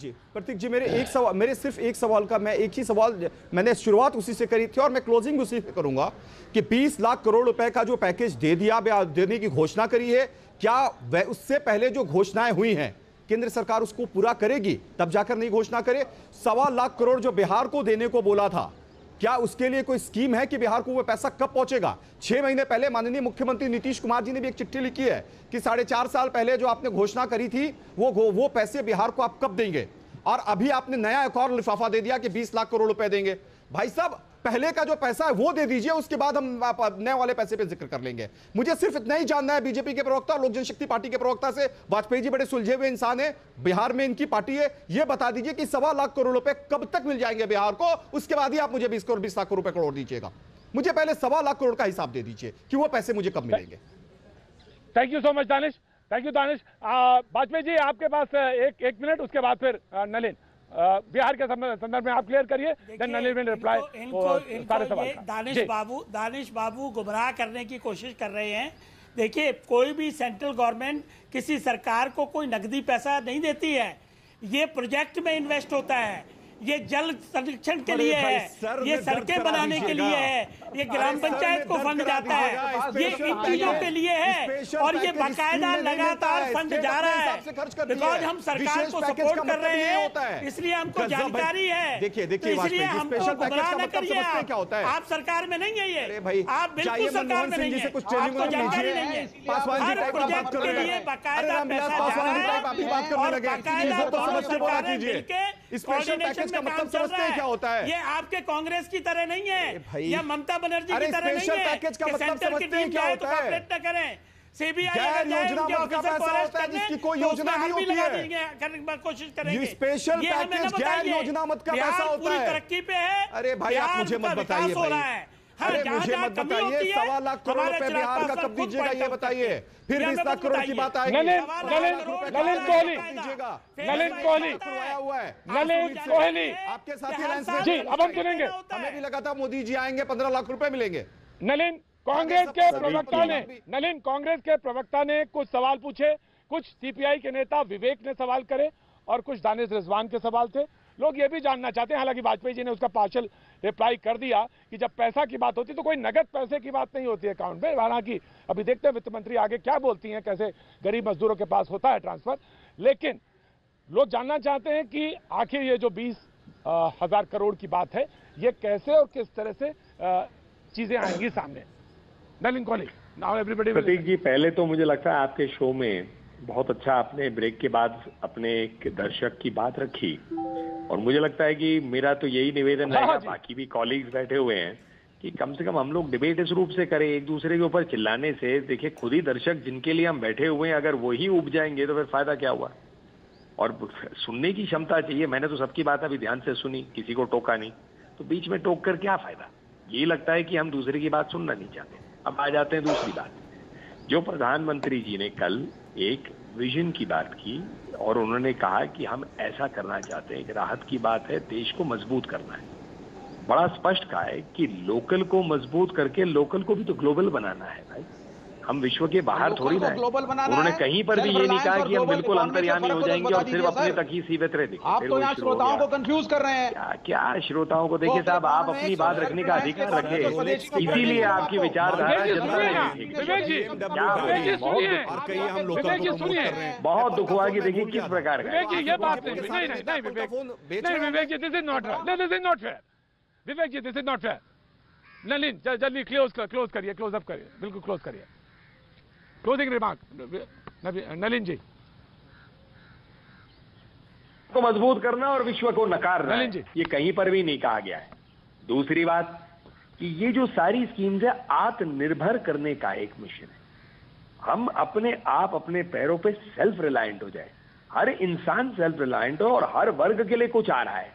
जी मेरे सिर्फ एक सवाल का, मैं एक ही सवाल, मैंने शुरुआत उसी से करी थी और मैं क्लोजिंग उसी से करूंगा कि 20 लाख करोड़ रुपए का जो पैकेज दे दिया, देने की घोषणा करी है, क्या वह उससे पहले जो घोषणाएं हुई हैं केंद्र सरकार उसको पूरा करेगी, तब जाकर नहीं घोषणा करे? 1.25 लाख करोड़ जो बिहार को देने को बोला था, क्या उसके लिए कोई स्कीम है कि बिहार को वो पैसा कब पहुंचेगा? 6 महीने पहले माननीय मुख्यमंत्री नीतीश कुमार जी ने भी एक चिट्ठी लिखी है कि 4.5 साल पहले जो आपने घोषणा करी थी वो पैसे बिहार को आप कब देंगे, और अभी आपने नया एक और लिफाफा दे दिया कि 20 लाख करोड़ रुपए देंगे। भाई साहब, पहले का जो पैसा है वो दे दीजिए, उसके बाद हम नए वाले पैसे पे जिक्र कर लेंगे। मुझे सिर्फ इतना ही जानना है बीजेपी के प्रवक्ता और लोक जनशक्ति पार्टी के प्रवक्ता से, वाजपेयी जी बड़े सुलझे हुए इंसान है, बिहार में इनकी पार्टी है, ये बता दीजिए कि 1.25 लाख करोड़ रुपए कब तक मिल जाएंगे बिहार को, उसके बाद ही आप मुझे 20 लाख करोड़ दीजिएगा। मुझे पहले 1.25 लाख करोड़ का हिसाब दे दीजिए कि वो पैसे मुझे कब मिलेंगे। Thank you so much Danish, thank you Danish. Vajpayee ji आपके पास एक मिनट, उसके बाद फिर नलिन बिहार के संदर्भ में आप क्लियर करिए, दानिश बाबू गुमराह करने की कोशिश कर रहे हैं। देखिए, कोई भी सेंट्रल गवर्नमेंट किसी सरकार को कोई नकदी पैसा नहीं देती है, ये प्रोजेक्ट में इन्वेस्ट होता है, ये जल संरक्षण के लिए है, ये सड़कें बनाने के लिए है, ये ग्राम पंचायत को फंड जाता है, ये इन चीजों के लिए है, और ये बाकायदा लगातार फंड जा रहा है। बिकॉज हम सरकार को सपोर्ट कर रहे हैं, इसलिए हमको जानकारी है। इसलिए हमको गुमराह न करिए। आप सरकार में नहीं है, ये आप बिल्कुल सरकार में नहीं है, आपको जानकारी नहीं है। हर प्रोजेक्ट के लिए बाकायदा पैसा जा रहा है, और बाकायदा दोनों सरकारें मिलकर कोऑर्डिनेशन में काम चल रहा है। क्या होता है? ये आपके कांग्रेस की तरह नहीं है, या ममता बनर्जी की तरह नहीं है कि सेंटर की टीम जाए तो कॉपरेट न करें। सीबीआई गैर योजना मत का पैसा होता है जिसकी कोई योजना नहीं होती है। कोशिश करेंगे। स्पेशल पैकेज गैर योजना मत का पैसा होता है। तरक्की पे है। अरे भाई आप मुझे मत बताइए भाई, अरे मुझे मत बताइए 1.25 लाख करोड़ रुपए बिहार का कब दीजिएगा ये बताइए, फिर 20 लाख करोड़ की बात आएगी। नलिन कोहली आपके साथी अलायंस में जी, अब हम सुनेंगे। हमें भी लगा था मोदी जी आएंगे 15 लाख रुपए मिलेंगे। नलिन कांग्रेस के प्रवक्ता ने कुछ सवाल पूछे, कुछ सीपीआई के नेता विवेक ने सवाल करे और कुछ दानिश रिजवान के सवाल थे। लोग ये भी जानना चाहते हैं, हालांकि वाजपेयी जी ने उसका पार्शियल रिप्लाई कर दिया कि जब पैसा की बात होती है तो कोई नगद पैसे की बात नहीं होती है अकाउंट में। हालांकि अभी देखते हैं वित्त मंत्री आगे क्या बोलती हैं, कैसे गरीब मजदूरों के पास होता है ट्रांसफर। लेकिन लोग जानना चाहते हैं कि आखिर ये जो 20,000 करोड़ की बात है ये कैसे और किस तरह से चीजें आएंगी सामने। Nalin Kohli, now everybody. प्रतीक जी, पहले तो मुझे लगता है आपके शो में बहुत अच्छा आपने ब्रेक के बाद अपने एक दर्शक की बात रखी, और मुझे लगता है कि मेरा तो यही निवेदन रहेगा, बाकी भी कॉलीग्स बैठे हुए हैं, कि कम से कम हम लोग डिबेट इस रूप से करें, एक दूसरे के ऊपर चिल्लाने से। देखिए खुद ही दर्शक जिनके लिए हम बैठे हुए हैं अगर वही उब जाएंगे तो फिर फायदा क्या हुआ। और सुनने की क्षमता चाहिए। मैंने तो सबकी बात अभी ध्यान से सुनी, किसी को टोका नहीं, तो बीच में टोक कर क्या फायदा। ये लगता है कि हम दूसरे की बात सुनना नहीं चाहते। अब आ जाते हैं दूसरी बात, जो प्रधानमंत्री जी ने कल एक विजन की बात की और उन्होंने कहा कि हम ऐसा करना चाहते हैं कि राहत की बात है, देश को मजबूत करना है। बड़ा स्पष्ट कहा है कि लोकल को मजबूत करके लोकल को भी तो ग्लोबल बनाना है भाई। हम विश्व के बाहर थोड़ी ना। उन्होंने कहीं पर भी ये नहीं कहा कि हम बिल्कुल अंतर्यामी हो जाएंगे और सिर्फ अपने तक ही सीमित रहेंगे। आप तो यहाँ श्रोताओं को कंफ्यूज कर रहे हैं। क्या श्रोताओं को? देखिए साहब, आप अपनी बात रखने का अधिकार रखें, इसीलिए आपकी विचारधारा जनता ने। बहुत दुख हुआ कि देखिए किस प्रकार का। ये बात नहीं, Vivek ji, this is not fair. Vivek ji, this is not fair. Nalin जल्दी क्लोज करिए, क्लोज अप करिए, बिल्कुल क्लोज करिए। Closing remark Nalin ji. को मजबूत करना और विश्व को नकारना है, ये कहीं पर भी नहीं कहा गया है। दूसरी बात कि ये जो सारी स्कीम्स है आत्मनिर्भर करने का एक मिशन है। हम अपने आप अपने पैरों पे सेल्फ रिलायंट हो जाए, हर इंसान सेल्फ रिलायंट हो और हर वर्ग के लिए कुछ आ रहा है।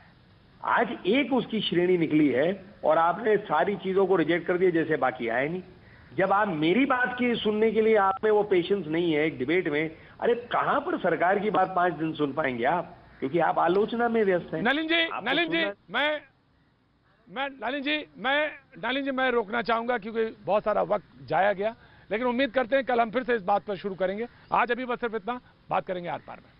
आज एक उसकी श्रेणी निकली है और आपने सारी चीजों को रिजेक्ट कर दिया जैसे बाकी आए नहीं। जब आप मेरी बात की सुनने के लिए आप में वो पेशेंस नहीं है एक डिबेट में, अरे कहां पर सरकार की बात 5 दिन सुन पाएंगे आप, क्योंकि आप आलोचना में व्यस्त हैं। नलिन जी मैं रोकना चाहूंगा क्योंकि बहुत सारा वक्त जाया गया, लेकिन उम्मीद करते हैं कल हम फिर से इस बात पर शुरू करेंगे। आज अभी बस सिर्फ इतना, बात करेंगे आर पार में।